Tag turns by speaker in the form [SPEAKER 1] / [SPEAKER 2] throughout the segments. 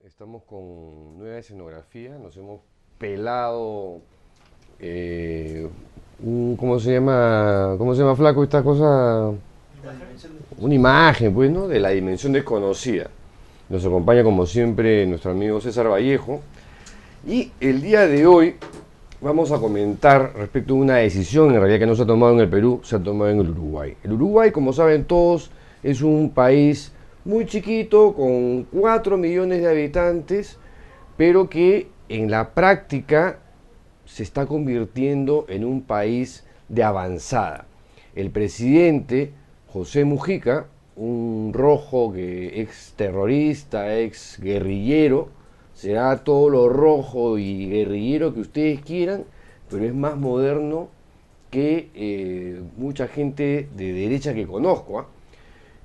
[SPEAKER 1] Estamos con nueva escenografía, nos hemos pelado, ¿cómo se llama flaco esta cosa? Una imagen, pues, ¿no? De la dimensión desconocida. Nos acompaña como siempre nuestro amigo César Vallejo. Y el día de hoy vamos a comentar respecto a una decisión en realidad que no se ha tomado en el Perú, se ha tomado en el Uruguay. El Uruguay, como saben todos, es un país muy chiquito, con 4 millones de habitantes, pero que en la práctica se está convirtiendo en un país de avanzada. El presidente José Mujica, un rojo que ex terrorista, ex guerrillero, será todo lo rojo y guerrillero que ustedes quieran, pero es más moderno que mucha gente de derecha que conozco, ¿ah?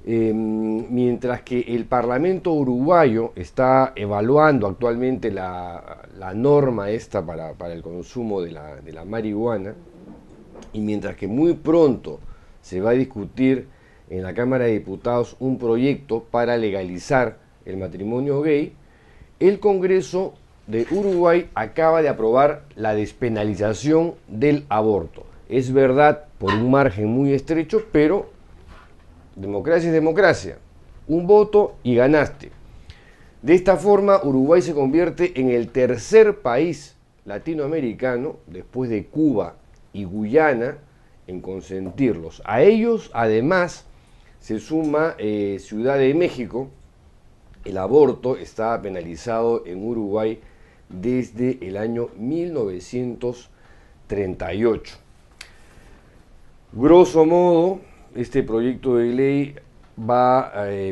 [SPEAKER 1] Mientras que el Parlamento uruguayo está evaluando actualmente la norma esta para el consumo de la marihuana, y mientras que muy pronto se va a discutir en la Cámara de Diputados un proyecto para legalizar el matrimonio gay, el Congreso de Uruguay acaba de aprobar la despenalización del aborto. Es verdad, por un margen muy estrecho, pero democracia es democracia. Un voto y ganaste. De esta forma, Uruguay se convierte en el tercer país latinoamericano, después de Cuba y Guyana, en consentirlos. A ellos, además, se suma Ciudad de México. El aborto está penalizado en Uruguay desde el año 1938. Grosso modo, este proyecto de ley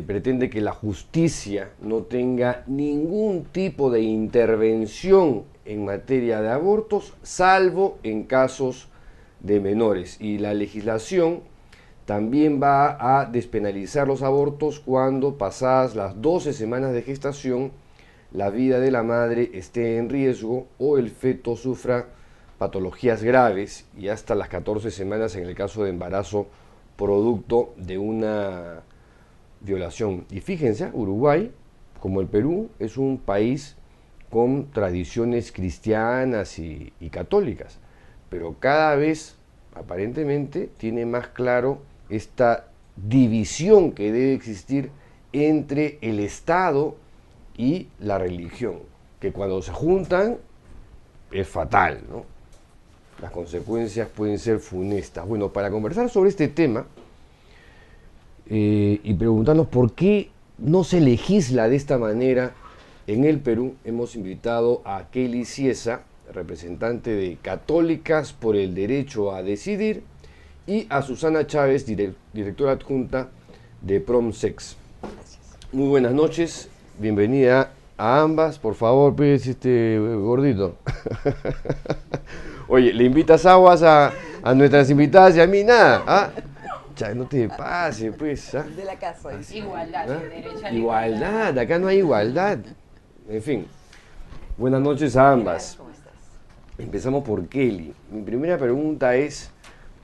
[SPEAKER 1] pretende que la justicia no tenga ningún tipo de intervención en materia de abortos, salvo en casos de menores. Y la legislación también va a despenalizar los abortos cuando, pasadas las 12 semanas de gestación, la vida de la madre esté en riesgo o el feto sufra patologías graves, y hasta las 14 semanas en el caso de embarazo producto de una violación. Y fíjense, Uruguay, como el Perú, es un país con tradiciones cristianas y católicas, pero cada vez aparentemente tiene más claro esta división que debe existir entre el Estado y la religión, que cuando se juntan es fatal, ¿no? Las consecuencias pueden ser funestas. Bueno, para conversar sobre este tema y preguntarnos por qué no se legisla de esta manera en el Perú, hemos invitado a Kelly Ciesa, representante de Católicas por el Derecho a Decidir, y a Susana Chávez, directora adjunta de PromSex. Muy buenas noches, bienvenida a ambas. Por favor, pues, gordito. Oye, ¿le invitas aguas a nuestras invitadas y a mí nada? ¿Ah? Ya, no te pases, pues. ¿Ah?
[SPEAKER 2] De la casa.
[SPEAKER 3] Igualdad,
[SPEAKER 1] ¿Ah?
[SPEAKER 3] derecho a la
[SPEAKER 1] Igualdad, acá no hay igualdad. En fin, buenas noches a ambas.
[SPEAKER 2] ¿Cómo estás?
[SPEAKER 1] Empezamos por Kelly. Mi primera pregunta es,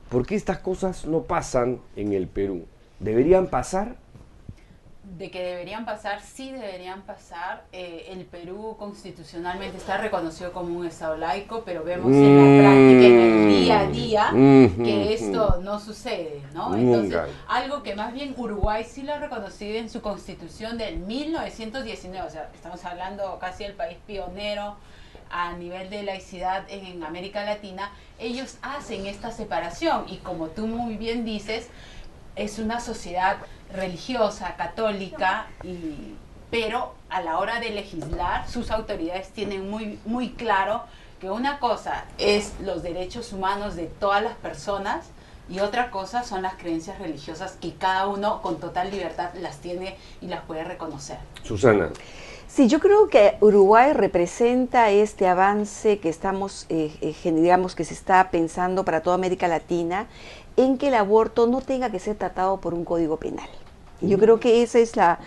[SPEAKER 1] ¿por qué estas cosas no pasan en el Perú? ¿Deberían pasar?
[SPEAKER 3] De que deberían pasar, sí deberían pasar. El Perú constitucionalmente está reconocido como un estado laico, pero vemos en la práctica, en el día a día, que esto no sucede, ¿no? Entonces, algo que más bien Uruguay sí lo ha reconocido en su constitución del 1919, o sea, estamos hablando casi del país pionero a nivel de laicidad en América Latina. Ellos hacen esta separación y, como tú muy bien dices, es una sociedad religiosa, católica, pero a la hora de legislar, sus autoridades tienen muy claro que una cosa es los derechos humanos de todas las personas y otra cosa son las creencias religiosas, que cada uno con total libertad las tiene y las puede reconocer.
[SPEAKER 1] Susana.
[SPEAKER 2] Sí, yo creo que Uruguay representa este avance que estamos, digamos, que se está pensando para toda América Latina, en que el aborto no tenga que ser tratado por un código penal. Y yo creo que esa es la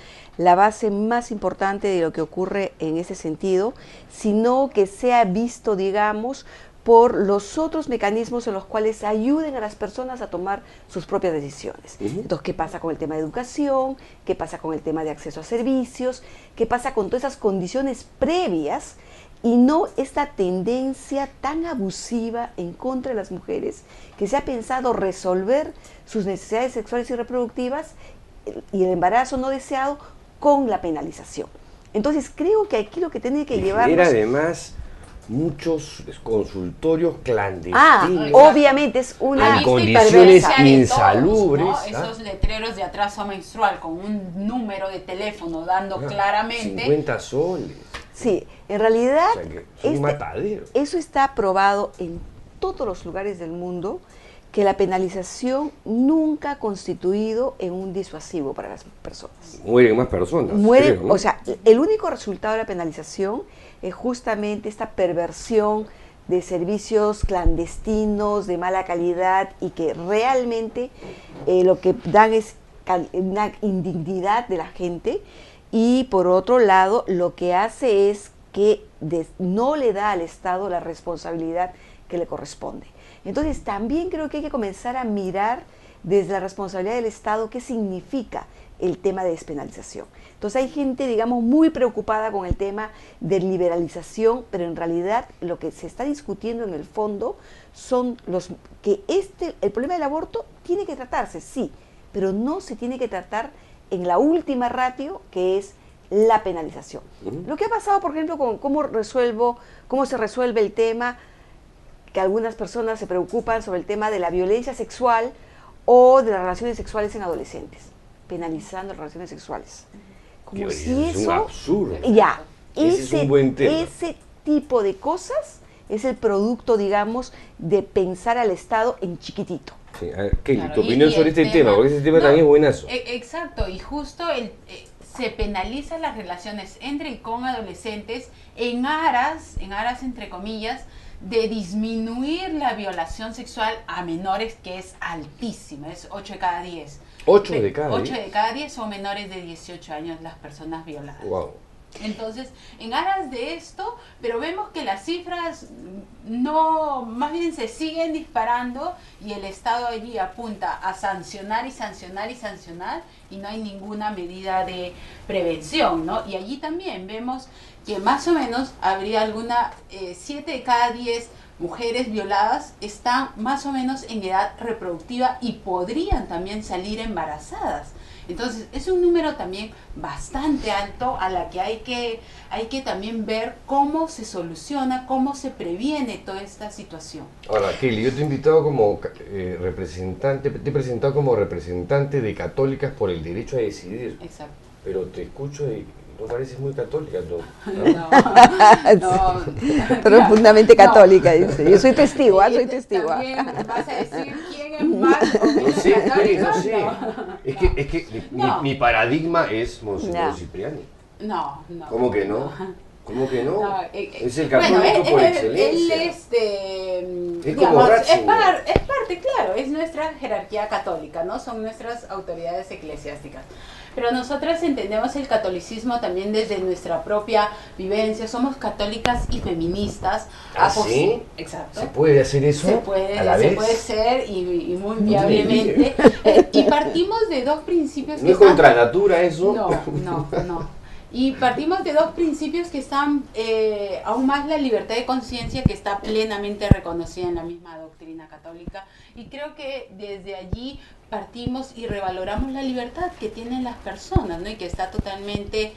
[SPEAKER 2] base más importante de lo que ocurre en ese sentido, sino que sea visto, digamos, por los otros mecanismos en los cuales ayuden a las personas a tomar sus propias decisiones. Entonces, ¿qué pasa con el tema de educación? ¿Qué pasa con el tema de acceso a servicios? ¿Qué pasa con todas esas condiciones previas? Y no esta tendencia tan abusiva en contra de las mujeres, que se ha pensado resolver sus necesidades sexuales y reproductivas y el embarazo no deseado con la penalización. Entonces, creo que aquí lo que tiene que llevarnos...
[SPEAKER 1] Genera además muchos consultorios clandestinos.
[SPEAKER 2] Obviamente es una
[SPEAKER 1] en condiciones insalubres.
[SPEAKER 3] Todos, ¿no? Esos letreros de atraso menstrual con un número de teléfono dando claramente
[SPEAKER 1] 50 soles.
[SPEAKER 2] Sí, en realidad
[SPEAKER 1] O sea que es un matadero.
[SPEAKER 2] Eso está probado en todos los lugares del mundo, que la penalización nunca ha constituido en un disuasivo para las personas.
[SPEAKER 1] Mueren más personas.
[SPEAKER 2] Mueren,
[SPEAKER 1] creo, ¿no?
[SPEAKER 2] o sea, el único resultado de la penalización es justamente esta perversión de servicios clandestinos, de mala calidad, y que realmente lo que dan es una indignidad de la gente, y por otro lado lo que hace es que no le da al Estado la responsabilidad que le corresponde. Entonces también creo que hay que comenzar a mirar desde la responsabilidad del Estado qué significa el tema de despenalización. Entonces hay gente, digamos, muy preocupada con el tema de liberalización, pero en realidad lo que se está discutiendo en el fondo son el problema del aborto tiene que tratarse, sí, pero no se tiene que tratar en la última ratio, que es la penalización. Lo que ha pasado, por ejemplo, con cómo se resuelve el tema, que algunas personas se preocupan sobre el tema de la violencia sexual o de las relaciones sexuales en adolescentes, penalizando las relaciones sexuales. Como si
[SPEAKER 1] es
[SPEAKER 2] eso...
[SPEAKER 1] un absurdo.
[SPEAKER 2] Ya,
[SPEAKER 1] Ese es un buen tema.
[SPEAKER 2] ese tipo de cosas es el producto, digamos, de pensar al Estado en chiquitito.
[SPEAKER 1] Sí, a ver, Kelly,
[SPEAKER 3] Claro,
[SPEAKER 1] tu opinión sobre este tema, porque ese tema
[SPEAKER 3] no,
[SPEAKER 1] también es buenazo.
[SPEAKER 3] Exacto, y justo se penalizan las relaciones entre y con adolescentes en aras entre comillas, de disminuir la violación sexual a menores, que es altísima, es 8 de cada 10.
[SPEAKER 1] 8 de cada 10.
[SPEAKER 3] 8 de cada 10 son menores de 18 años las personas violadas.
[SPEAKER 1] Wow.
[SPEAKER 3] Entonces, en aras de esto, pero vemos que las cifras no, más bien se siguen disparando, y el Estado allí apunta a sancionar y sancionar y sancionar, y no hay ninguna medida de prevención, ¿no? Y allí también vemos que más o menos habría 7 de cada 10 mujeres violadas están más o menos en edad reproductiva y podrían también salir embarazadas. Entonces es un número también bastante alto, a la que hay que también ver cómo se soluciona, cómo se previene toda esta situación.
[SPEAKER 1] Ahora, Kelly, yo te he invitado como representante, te he presentado como representante de Católicas por el Derecho a Decidir.
[SPEAKER 3] Exacto.
[SPEAKER 1] Pero te escucho y no pareces muy católica, ¿no?
[SPEAKER 3] No,
[SPEAKER 2] Profundamente católica, dice. Yo soy testigo, soy testigo.
[SPEAKER 3] También vas a decir quién es más o menos
[SPEAKER 1] No sé,
[SPEAKER 3] católico.
[SPEAKER 1] no sé. Es que mi paradigma es Monseñor Cipriani.
[SPEAKER 3] No.
[SPEAKER 1] ¿Cómo que no? ¿Cómo que no? Es el
[SPEAKER 3] Bueno,
[SPEAKER 1] católico por excelencia.
[SPEAKER 3] Él
[SPEAKER 1] Es como
[SPEAKER 3] digamos, es
[SPEAKER 1] Ratzinger.
[SPEAKER 3] parte, claro, es nuestra jerarquía católica, ¿no? Son nuestras autoridades eclesiásticas. Pero nosotras entendemos el catolicismo también desde nuestra propia vivencia. Somos católicas y feministas.
[SPEAKER 1] ¿Ah, sí?
[SPEAKER 3] Exacto.
[SPEAKER 1] ¿Se puede hacer eso
[SPEAKER 3] Se puede,
[SPEAKER 1] a la vez?
[SPEAKER 3] puede ser, y muy viablemente. Y partimos de dos principios
[SPEAKER 1] ¿No es contra natura eso?
[SPEAKER 3] No. Y partimos de dos principios que están, aún más la libertad de conciencia, que está plenamente reconocida en la misma doctrina católica, y creo que desde allí partimos y revaloramos la libertad que tienen las personas, ¿no? Y que está totalmente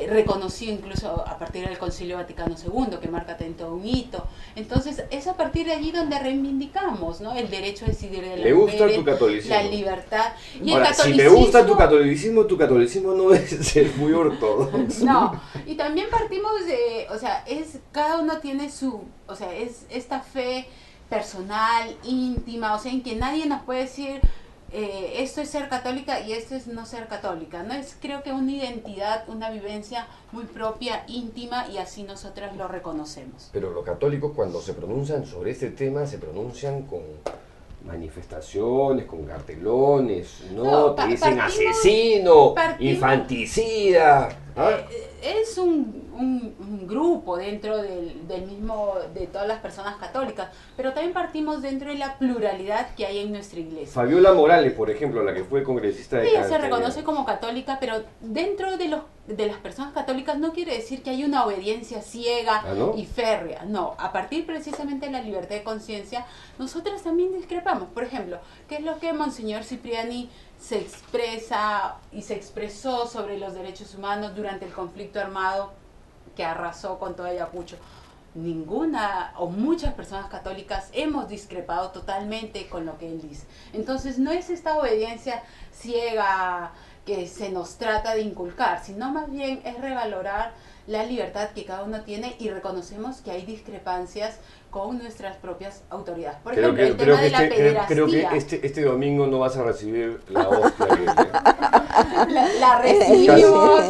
[SPEAKER 3] reconocido incluso a partir del Concilio Vaticano II, que marca todo un hito. Entonces es a partir de allí donde reivindicamos, ¿no? El derecho a decidir de las mujeres,
[SPEAKER 1] gusta tu catolicismo,
[SPEAKER 3] la libertad. Y
[SPEAKER 1] ahora,
[SPEAKER 3] el
[SPEAKER 1] si me gusta tu catolicismo no debe ser muy ortodoxo.
[SPEAKER 3] No, y también partimos de, o sea, cada uno tiene es esta fe personal, íntima, o sea, en que nadie nos puede decir esto es ser católica y esto es no ser católica, ¿no? Es, creo que una identidad, una vivencia muy propia, íntima, y así nosotras lo reconocemos.
[SPEAKER 1] Pero los católicos, cuando se pronuncian sobre este tema, se pronuncian con manifestaciones, con cartelones, ¿no? Te dicen asesino, infanticida.
[SPEAKER 3] Es un grupo dentro del mismo, de todas las personas católicas, pero también partimos dentro de la pluralidad que hay en nuestra iglesia.
[SPEAKER 1] Fabiola Morales, por ejemplo, la que fue congresista de
[SPEAKER 3] Ella se reconoce como católica, pero dentro de las personas católicas no quiere decir que hay una obediencia ciega y férrea. No, a partir precisamente de la libertad de conciencia, nosotros también discrepamos. Por ejemplo, ¿qué es lo que Monseñor Cipriani se expresa y se expresó sobre los derechos humanos durante el conflicto armado que arrasó con todo Ayacucho? Ninguna o muchas personas católicas hemos discrepado totalmente con lo que él dice. Entonces no es esta obediencia ciega que se nos trata de inculcar, sino más bien es revalorar la libertad que cada uno tiene y reconocemos que hay discrepancias con nuestras propias autoridades. Por ejemplo, el tema de la pederastía.
[SPEAKER 1] Creo que este domingo no vas a recibir la hostia.
[SPEAKER 3] La recibimos.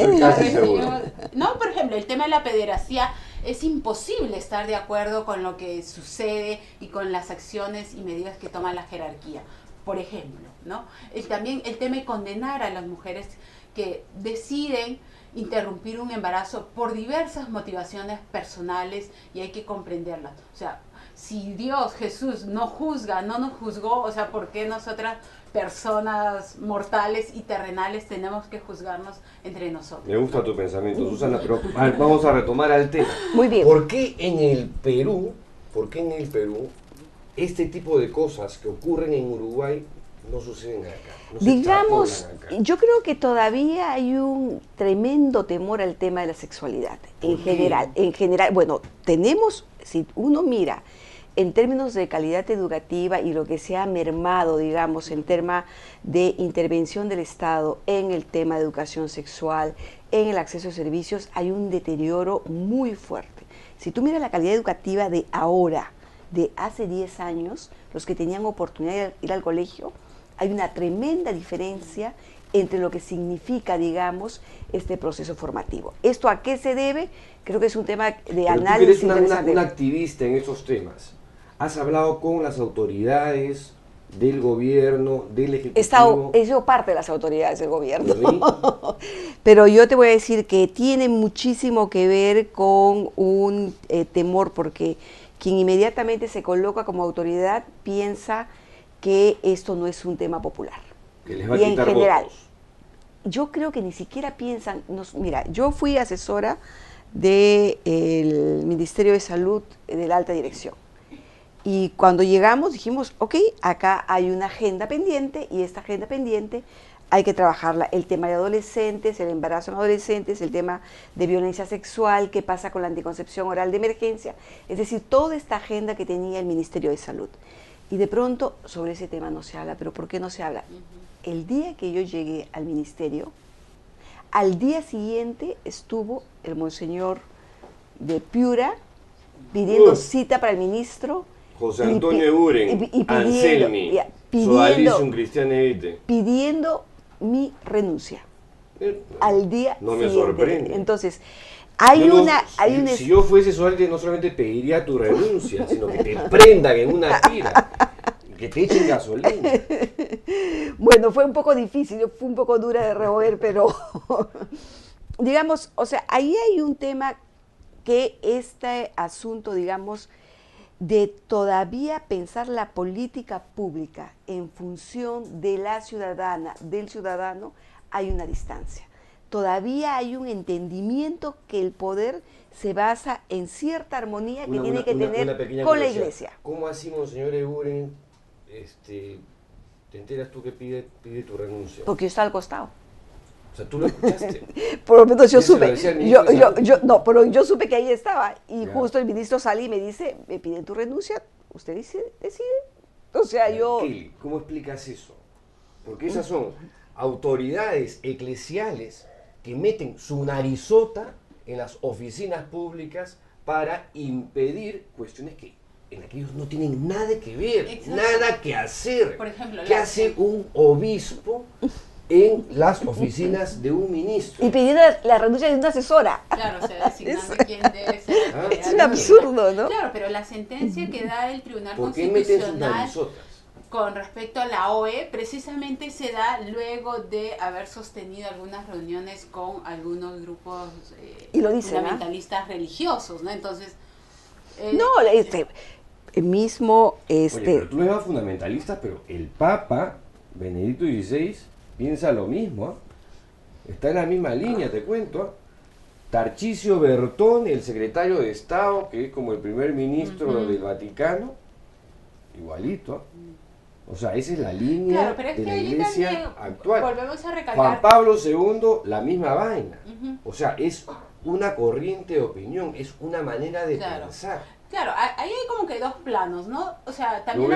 [SPEAKER 3] No, por ejemplo, el tema de la pederastía, es imposible estar de acuerdo con lo que sucede y con las acciones y medidas que toma la jerarquía. Por ejemplo, ¿no? También el tema de condenar a las mujeres que deciden interrumpir un embarazo por diversas motivaciones personales y hay que comprenderlas. O sea, si Dios, Jesús, no juzga, no nos juzgó, o sea, ¿por qué nosotras, personas mortales y terrenales, tenemos que juzgarnos entre nosotros?
[SPEAKER 1] Me gusta tu pensamiento, Susana, pero vamos a retomar al tema.
[SPEAKER 2] Muy bien.
[SPEAKER 1] ¿Por qué en el Perú, este tipo de cosas que ocurren en Uruguay no suceden acá? No se
[SPEAKER 2] Digamos,
[SPEAKER 1] extrapolan acá.
[SPEAKER 2] yo creo que todavía hay un tremendo temor al tema de la sexualidad, en general. Bueno, tenemos, si uno mira en términos de calidad educativa y lo que se ha mermado, digamos, en tema de intervención del Estado en el tema de educación sexual, en el acceso a servicios, hay un deterioro muy fuerte. Si tú miras la calidad educativa de ahora, de hace 10 años, los que tenían oportunidad de ir al colegio, hay una tremenda diferencia entre lo que significa, digamos, este proceso formativo. ¿Esto a qué se debe? Creo que es un tema de análisis.
[SPEAKER 1] Tú eres una activista en estos temas. ¿Has hablado con las autoridades del gobierno, del ejecutivo?
[SPEAKER 2] He sido parte de las autoridades del gobierno. Pero yo te voy a decir que tiene muchísimo que ver con un temor, porque quien inmediatamente se coloca como autoridad piensa que esto no es un tema popular.
[SPEAKER 1] Que les va a quitar votos.
[SPEAKER 2] Yo creo que ni siquiera piensan. Mira, yo fui asesora del Ministerio de Salud de la alta dirección. Y cuando llegamos dijimos, ok, acá hay una agenda pendiente y esta agenda pendiente hay que trabajarla. El tema de adolescentes, el embarazo en adolescentes, el tema de violencia sexual, qué pasa con la anticoncepción oral de emergencia. Es decir, toda esta agenda que tenía el Ministerio de Salud. Y de pronto sobre ese tema no se habla. ¿Pero por qué no se habla? El día que yo llegué al ministerio, al día siguiente estuvo el monseñor de Piura pidiendo cita para el ministro.
[SPEAKER 1] José Antonio Eguren, Anselmi, Sodalicio Cristianete,
[SPEAKER 2] pidiendo mi renuncia al día
[SPEAKER 1] no
[SPEAKER 2] siguiente.
[SPEAKER 1] Me sorprende.
[SPEAKER 2] Entonces,
[SPEAKER 1] si yo fuese Sodalicio, no solamente pediría tu renuncia, sino que te prendan en una tira, que te echen gasolina.
[SPEAKER 2] Bueno, fue un poco difícil, fue un poco dura de remover, pero digamos, o sea, ahí hay un tema que este asunto, digamos, de todavía pensar la política pública en función de la ciudadana, del ciudadano, hay una distancia. Todavía hay un entendimiento que el poder se basa en cierta armonía que tiene que tener con la iglesia.
[SPEAKER 1] ¿Cómo así, monseñor Eguren, te enteras tú que pide tu renuncia?
[SPEAKER 2] Porque yo estaba al costado.
[SPEAKER 1] O sea, tú lo escuchaste.
[SPEAKER 2] Por lo menos yo supe. Pero yo supe que ahí estaba. Y justo el ministro sale y me dice, me piden tu renuncia, usted decide. O sea,
[SPEAKER 1] Kelly, ¿cómo explicas eso? Porque esas son autoridades eclesiales que meten su narizota en las oficinas públicas para impedir cuestiones en las que ellos no tienen nada que ver, nada que hacer.
[SPEAKER 3] Por ejemplo,
[SPEAKER 1] ¿qué hace un obispo en las oficinas de un ministro?
[SPEAKER 2] Y pidiendo la renuncia de una asesora.
[SPEAKER 3] Claro, o sea, designando quién debe ser.
[SPEAKER 2] Es un absurdo, ¿no?
[SPEAKER 3] Claro, pero la sentencia que da el Tribunal
[SPEAKER 1] ¿Por qué meten sus
[SPEAKER 3] Constitucional...
[SPEAKER 1] narizotas?
[SPEAKER 3] con respecto a la OE, precisamente se da luego de haber sostenido algunas reuniones con algunos grupos
[SPEAKER 2] y lo dicen,
[SPEAKER 3] fundamentalistas religiosos, ¿no? Entonces...
[SPEAKER 2] no, mismo...
[SPEAKER 1] Oye, pero tú le vas fundamentalista, pero el Papa, Benedicto XVI, piensa lo mismo, ¿eh? Está en la misma línea, te cuento, ¿eh? Tarcisio Bertone, el secretario de Estado, que es como el primer ministro del Vaticano, igualito, ¿eh? O sea, esa es la línea de la iglesia actual.
[SPEAKER 3] Volvemos a recalcar.
[SPEAKER 1] Juan Pablo II, la misma vaina. O sea, es una corriente de opinión, es una manera de pensar.
[SPEAKER 3] Claro, ahí hay como que dos planos, ¿no? O sea, también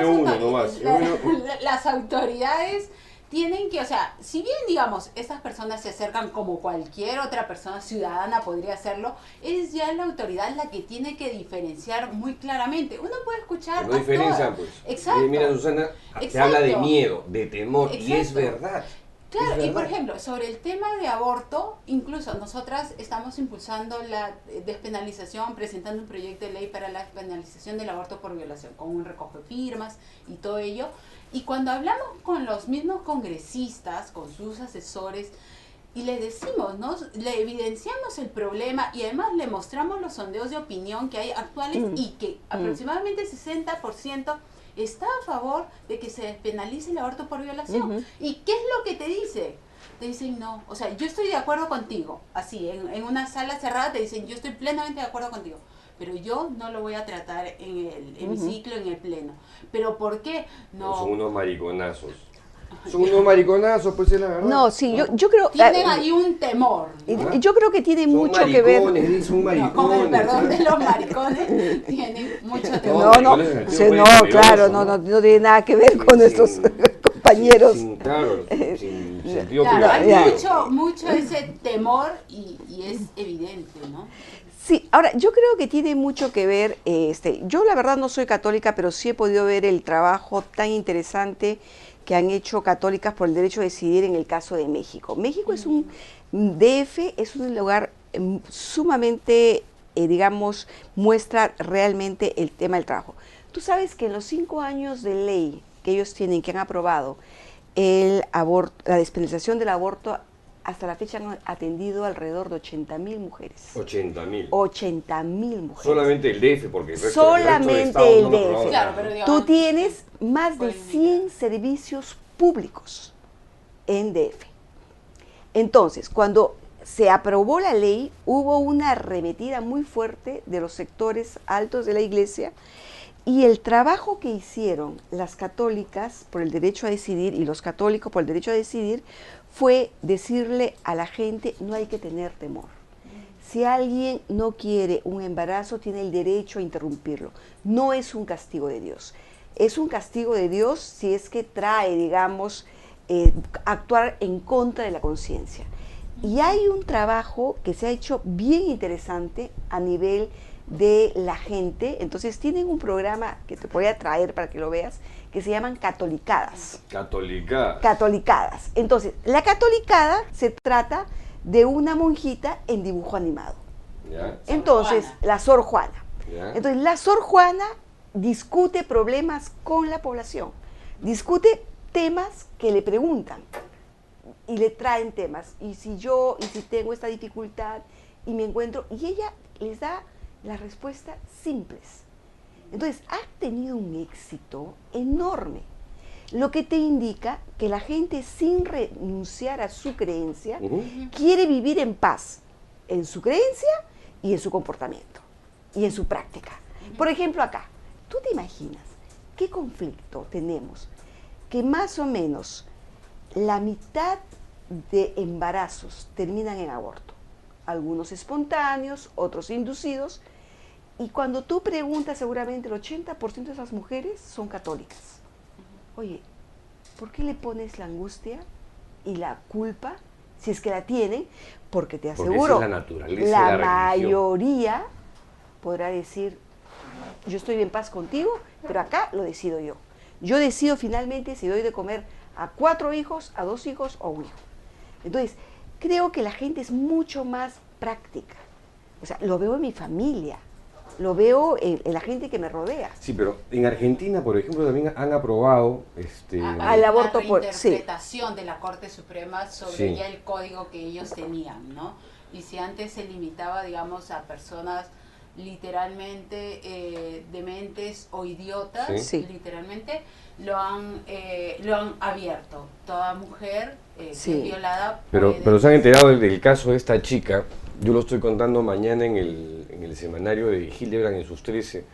[SPEAKER 3] las autoridades tienen que, o sea, si bien, digamos, estas personas se acercan como cualquier otra persona ciudadana podría hacerlo, es ya la autoridad la que tiene que diferenciar muy claramente. Uno puede escuchar...
[SPEAKER 1] No diferencian, pues.
[SPEAKER 3] Exacto.
[SPEAKER 1] Mira, Susana, te habla de miedo, de temor, y es verdad.
[SPEAKER 3] Claro, y por ejemplo, sobre el tema de aborto, incluso nosotras estamos impulsando la despenalización, presentando un proyecto de ley para la despenalización del aborto por violación, con un recoge de firmas y todo ello. Y cuando hablamos con los mismos congresistas, con sus asesores, y le decimos, ¿no? Le evidenciamos el problema y además le mostramos los sondeos de opinión que hay actuales y que aproximadamente 60% está a favor de que se despenalice el aborto por violación. ¿Y qué es lo que te dice? Te dicen no, o sea, yo estoy de acuerdo contigo, así, en una sala cerrada te dicen, yo estoy plenamente de acuerdo contigo, pero yo no lo voy a tratar en el hemiciclo, en el pleno. ¿Pero por qué? No.
[SPEAKER 1] Son unos mariconazos. Son unos mariconazos, pues es la verdad.
[SPEAKER 2] No, sí, yo creo...
[SPEAKER 3] Tienen ahí un temor,
[SPEAKER 2] ¿no? Yo creo que tiene mucho que ver...
[SPEAKER 1] Son maricones,
[SPEAKER 3] con el perdón de los maricones, tienen mucho temor.
[SPEAKER 2] No tiene nada que ver con nuestros compañeros.
[SPEAKER 1] Sin sentido
[SPEAKER 3] hay mucho ese temor y es evidente, ¿no?
[SPEAKER 2] Sí, ahora, yo creo que tiene mucho que ver, yo la verdad no soy católica, pero sí he podido ver el trabajo tan interesante que han hecho católicas por el derecho a decidir en el caso de México. México es un DF, es un lugar sumamente, digamos, muestra realmente el tema del trabajo. Tú sabes que en los 5 años de ley que ellos tienen, que han aprobado, la despenalización del aborto, hasta la fecha han atendido alrededor de 80,000 mujeres.
[SPEAKER 1] 80,000.
[SPEAKER 2] 80,000 mujeres.
[SPEAKER 1] Solamente el DF, porque el resto,
[SPEAKER 2] solamente el DF.
[SPEAKER 3] Claro, pero digamos,
[SPEAKER 2] tú tienes más de 100 servicios públicos en DF. Entonces, cuando se aprobó la ley, hubo una arremetida muy fuerte de los sectores altos de la iglesia, y el trabajo que hicieron las católicas por el derecho a decidir y los católicos por el derecho a decidir fue decirle a la gente, no hay que tener temor. Si alguien no quiere un embarazo, tiene el derecho a interrumpirlo. No es un castigo de Dios. Es un castigo de Dios si es que trae, digamos, actuar en contra de la conciencia. Y hay un trabajo que se ha hecho bien interesante a nivel de la gente. Entonces tienen un programa que te voy a traer para que lo veas, que se llaman catolicadas. Catolicadas. Entonces, la catolicada se trata de una monjita en dibujo animado.
[SPEAKER 1] ¿Ya?
[SPEAKER 2] Entonces, la Sor Juana.
[SPEAKER 1] ¿Ya?
[SPEAKER 2] Entonces, la Sor Juana discute problemas con la población, discute temas que le preguntan y le traen temas. Y si tengo esta dificultad y me encuentro, y ella les da las respuestas simples. Entonces, ha tenido un éxito enorme, lo que te indica que la gente, sin renunciar a su creencia, quiere vivir en paz en su creencia y en su comportamiento y en su práctica. Por ejemplo, acá, ¿tú te imaginas qué conflicto tenemos? Que más o menos la mitad de embarazos terminan en aborto, algunos espontáneos, otros inducidos, y cuando tú preguntas, seguramente el 80% de esas mujeres son católicas. Oye, ¿por qué le pones la angustia y la culpa, si es que la tienen? Porque te aseguro, la mayoría podrá decir, yo estoy en paz contigo, pero acá lo decido yo. Yo decido finalmente si doy de comer a 4 hijos, a 2 hijos o a 1 hijo. Entonces, creo que la gente es mucho más práctica. O sea, lo veo en mi familia. lo veo en la gente que me rodea.
[SPEAKER 1] Sí, pero en Argentina, por ejemplo, también han aprobado
[SPEAKER 2] Al aborto por
[SPEAKER 3] interpretación de la Corte Suprema sobre
[SPEAKER 1] Sí.
[SPEAKER 3] ya el código que ellos tenían, ¿no? Y si antes se limitaba, digamos, a personas literalmente dementes o idiotas,
[SPEAKER 2] Sí.
[SPEAKER 3] literalmente lo han abierto. Toda mujer que
[SPEAKER 2] Sí.
[SPEAKER 3] es violada
[SPEAKER 1] Pero
[SPEAKER 3] puede...
[SPEAKER 1] se han enterado del caso de esta chica. Yo lo estoy contando mañana en el semanario de Hildebrand en sus 13.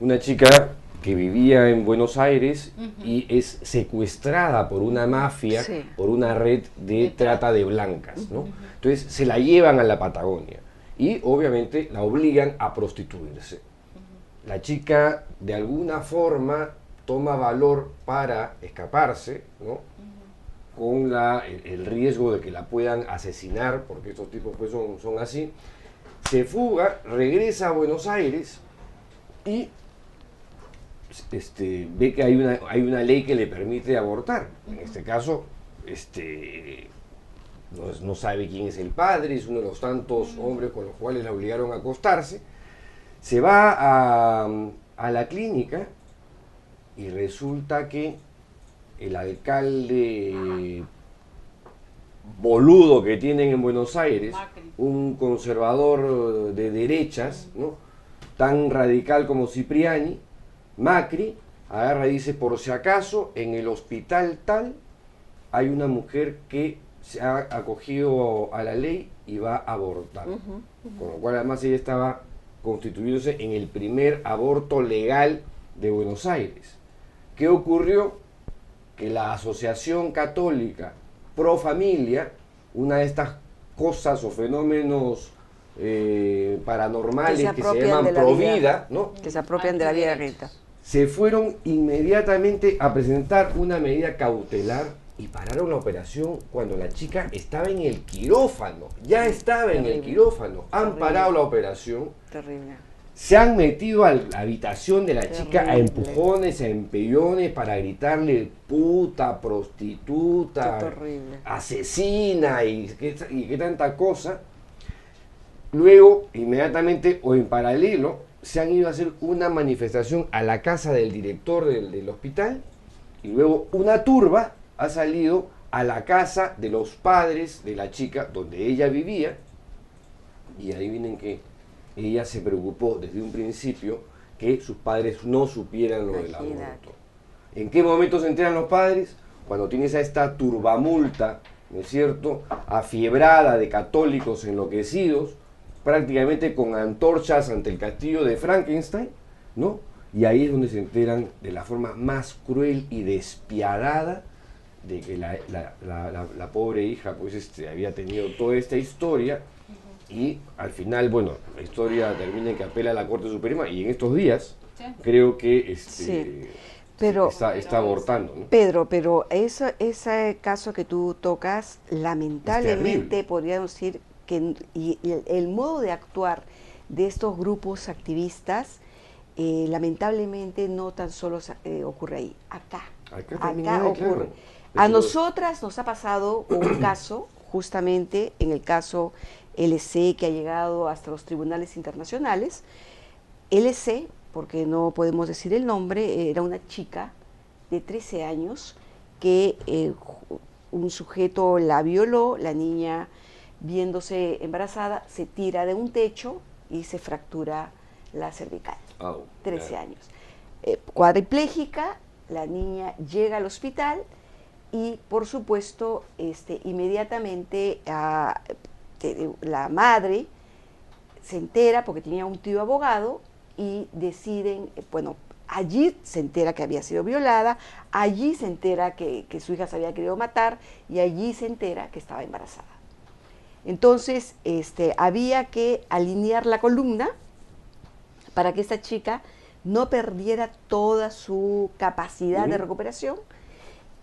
[SPEAKER 1] Una chica que vivía en Buenos Aires y es secuestrada por una mafia,
[SPEAKER 2] Sí.
[SPEAKER 1] por una red de trata de blancas, ¿no? Entonces se la llevan a la Patagonia y obviamente la obligan a prostituirse. La chica de alguna forma toma valor para escaparse, ¿no? Con el riesgo de que la puedan asesinar, porque estos tipos pues son así. Se fuga, regresa a Buenos Aires y ve que hay una ley que le permite abortar. En este caso, no sabe quién es el padre, es uno de los tantos hombres con los cuales la obligaron a acostarse. Se va a la clínica y resulta que el alcalde boludo que tienen en Buenos Aires,
[SPEAKER 3] Macri.
[SPEAKER 1] un conservador de derechas, ¿no? Tan radical como Cipriani, Macri, agarra y dice, por si acaso, en el hospital tal, hay una mujer que se ha acogido a la ley y va a abortar. Con lo cual además ella estaba constituyéndose en el primer aborto legal de Buenos Aires. ¿Qué ocurrió? Que la Asociación Católica Pro Familia, una de estas cosas o fenómenos paranormales que se llaman Provida, ¿no?
[SPEAKER 2] Que se apropian de la vida de Rita.
[SPEAKER 1] Se fueron inmediatamente a presentar una medida cautelar y pararon la operación cuando la chica estaba en el quirófano. Ya estaba en el quirófano. Han parado la operación.
[SPEAKER 2] Terrible.
[SPEAKER 1] Se han metido a la habitación de la
[SPEAKER 2] Terrible.
[SPEAKER 1] chica a empujones, a empellones para gritarle puta, prostituta,
[SPEAKER 2] Qué terrible.
[SPEAKER 1] asesina y qué tanta cosa. Luego, inmediatamente o en paralelo, se han ido a hacer una manifestación a la casa del director del hospital y luego una turba ha salido a la casa de los padres de la chica donde ella vivía y adivinen que ella se preocupó desde un principio que sus padres no supieran lo del
[SPEAKER 2] Imagínate.
[SPEAKER 1] aborto. ¿En qué momento se enteran los padres? Cuando tienes a esta turbamulta, ¿no es cierto?, afiebrada de católicos enloquecidos, prácticamente con antorchas ante el castillo de Frankenstein, ¿no? Y ahí es donde se enteran de la forma más cruel y despiadada de que la pobre hija pues había tenido toda esta historia y al final, bueno, la historia termina en que apela a la Corte Suprema y en estos días
[SPEAKER 3] Sí.
[SPEAKER 1] creo que
[SPEAKER 2] Sí, pero-
[SPEAKER 1] está abortando, ¿no?
[SPEAKER 2] Pedro, pero ese caso que tú tocas, lamentablemente
[SPEAKER 1] terrible.
[SPEAKER 2] podríamos decir que el modo de actuar de estos grupos activistas, lamentablemente no tan solo ocurre ahí, acá
[SPEAKER 1] también hay,
[SPEAKER 2] ocurre.
[SPEAKER 1] claro.
[SPEAKER 2] A
[SPEAKER 1] Eso-
[SPEAKER 2] nosotras nos ha pasado un caso, justamente en el caso LC, que ha llegado hasta los tribunales internacionales. LC, porque no podemos decir el nombre, era una chica de 13 años que un sujeto la violó, la niña, viéndose embarazada, se tira de un techo y se fractura la cervical.
[SPEAKER 1] Au,
[SPEAKER 2] 13
[SPEAKER 1] ya.
[SPEAKER 2] años. Cuadripléjica, la niña llega al hospital y por supuesto inmediatamente la madre se entera porque tenía un tío abogado y deciden, bueno, allí se entera que había sido violada, allí se entera que su hija se había querido matar y allí se entera que estaba embarazada. Entonces había que alinear la columna para que esta chica no perdiera toda su capacidad de recuperación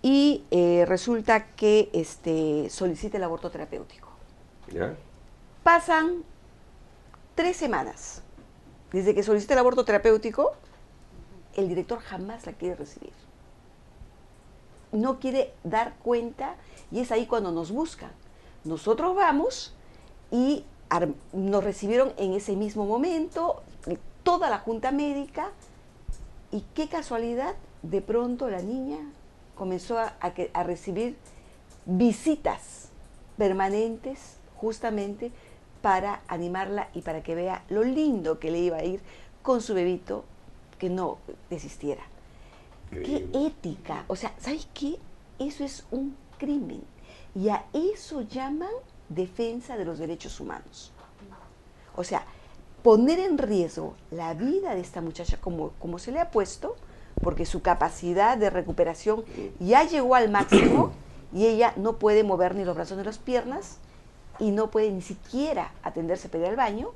[SPEAKER 2] y resulta que solicita el aborto terapéutico.
[SPEAKER 1] ¿Ya?
[SPEAKER 2] Pasan 3 semanas desde que solicita el aborto terapéutico, el director jamás la quiere recibir. No quiere dar cuenta y es ahí cuando nos buscan. Nosotros vamos y nos recibieron en ese mismo momento, toda la junta médica y qué casualidad, de pronto la niña comenzó a recibir visitas permanentes justamente para animarla y para que vea lo lindo que le iba a ir con su bebito, que no desistiera. ¡Qué ética! O sea, ¿sabes qué? Eso es un crimen. Y a eso llaman defensa de los derechos humanos. O sea, poner en riesgo la vida de esta muchacha como se le ha puesto, porque su capacidad de recuperación ya llegó al máximo y ella no puede mover ni los brazos ni las piernas y no puede ni siquiera atenderse para ir al baño.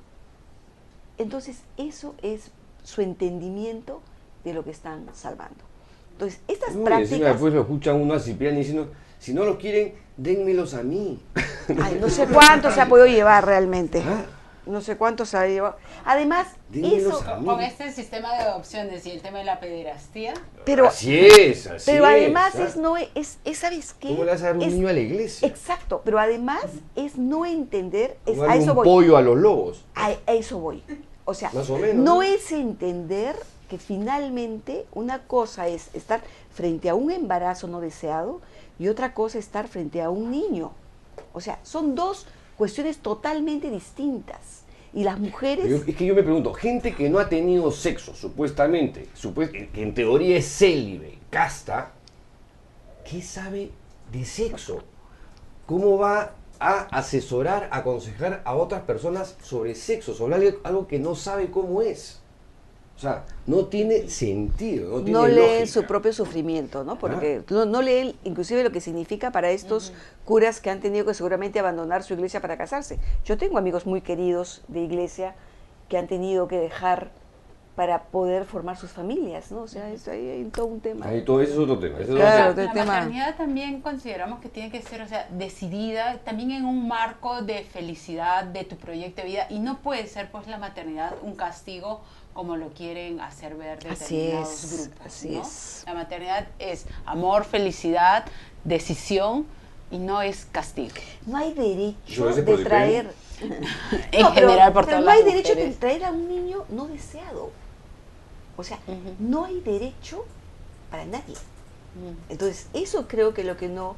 [SPEAKER 2] Entonces, eso es su entendimiento de lo que están salvando. Entonces, estas prácticas...
[SPEAKER 1] Y después lo escuchan uno a Cipriani diciendo, si no los quieren, dénmelos a mí.
[SPEAKER 2] Ay, no sé cuánto se ha podido llevar realmente.
[SPEAKER 1] ¿Ah?
[SPEAKER 2] No sé cuánto se ha llevado. Además,
[SPEAKER 1] Dénmelos
[SPEAKER 2] eso...
[SPEAKER 1] a mí.
[SPEAKER 3] Con este sistema de adopciones y el tema de la pederastía.
[SPEAKER 2] Pero,
[SPEAKER 1] así es, así
[SPEAKER 2] pero además
[SPEAKER 1] es.
[SPEAKER 2] ¿sabes qué?
[SPEAKER 1] ¿Cómo le vas a dar un niño a la iglesia?
[SPEAKER 2] Exacto, pero además es no entender,
[SPEAKER 1] ¿Cómo
[SPEAKER 2] a
[SPEAKER 1] darle
[SPEAKER 2] eso
[SPEAKER 1] un
[SPEAKER 2] voy.
[SPEAKER 1] pollo a los lobos?
[SPEAKER 2] A eso voy. O sea,
[SPEAKER 1] Más o menos,
[SPEAKER 2] no
[SPEAKER 1] ¿no?
[SPEAKER 2] es entender que finalmente una cosa es estar frente a un embarazo no deseado y otra cosa es estar frente a un niño. O sea, son dos cuestiones totalmente distintas. Y las mujeres...
[SPEAKER 1] Es que yo me pregunto, gente que no ha tenido sexo, supuestamente, que en teoría es célibe, casta, ¿qué sabe de sexo? ¿Cómo va a asesorar, aconsejar a otras personas sobre sexo, sobre algo que no sabe cómo es? O sea, no tiene sentido, no tiene
[SPEAKER 2] no
[SPEAKER 1] lógica.
[SPEAKER 2] leen su propio sufrimiento, ¿no? Porque no leen inclusive lo que significa para estos curas que han tenido que seguramente abandonar su iglesia para casarse. Yo tengo amigos muy queridos de iglesia que han tenido que dejar para poder formar sus familias, ¿no? O sea, eso ahí hay todo un tema.
[SPEAKER 1] Ahí todo eso es otro tema. Ese es
[SPEAKER 2] Claro,
[SPEAKER 1] otro
[SPEAKER 3] La
[SPEAKER 2] tema.
[SPEAKER 3] maternidad también consideramos que tiene que ser, o sea, decidida, también en un marco de felicidad de tu proyecto de vida, y no puede ser pues la maternidad un castigo como lo quieren hacer ver determinados grupos,
[SPEAKER 2] así
[SPEAKER 3] ¿no?
[SPEAKER 2] es.
[SPEAKER 3] La maternidad es amor, felicidad, decisión y no es castigo.
[SPEAKER 2] No hay derecho
[SPEAKER 1] Yo ese
[SPEAKER 2] de
[SPEAKER 1] por
[SPEAKER 2] traer...
[SPEAKER 3] En
[SPEAKER 2] No,
[SPEAKER 3] general por
[SPEAKER 2] pero
[SPEAKER 3] todas
[SPEAKER 2] no hay
[SPEAKER 3] las
[SPEAKER 2] derecho de
[SPEAKER 3] mujeres.
[SPEAKER 2] traer a un niño no deseado. O sea, no hay derecho para nadie. Entonces, eso creo que lo que no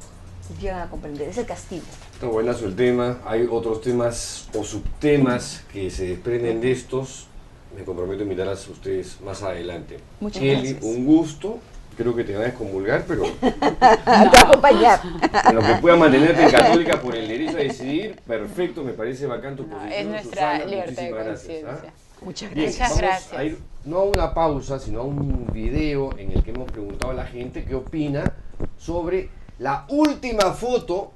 [SPEAKER 2] llegan a comprender es el castigo.
[SPEAKER 1] Está buenazo el tema. Hay otros temas o subtemas que se desprenden de estos. Me comprometo a invitarlas a ustedes más adelante.
[SPEAKER 2] Muchas
[SPEAKER 1] Kelly,
[SPEAKER 2] gracias.
[SPEAKER 1] un gusto. Creo que te van a excomulgar, pero
[SPEAKER 2] Te va a acompañar.
[SPEAKER 1] en lo que pueda mantenerte en católica por el derecho a decidir, perfecto, me parece bacán tu
[SPEAKER 3] No,
[SPEAKER 1] posición,
[SPEAKER 3] es nuestra
[SPEAKER 1] Susana,
[SPEAKER 3] libertad de
[SPEAKER 1] muchísimas gracias,
[SPEAKER 3] conciencia.
[SPEAKER 2] Muchas
[SPEAKER 1] Bien,
[SPEAKER 2] gracias.
[SPEAKER 3] Muchas
[SPEAKER 1] vamos
[SPEAKER 3] gracias.
[SPEAKER 1] a ir no a una pausa, sino a un video en el que hemos preguntado a la gente qué opina sobre la última foto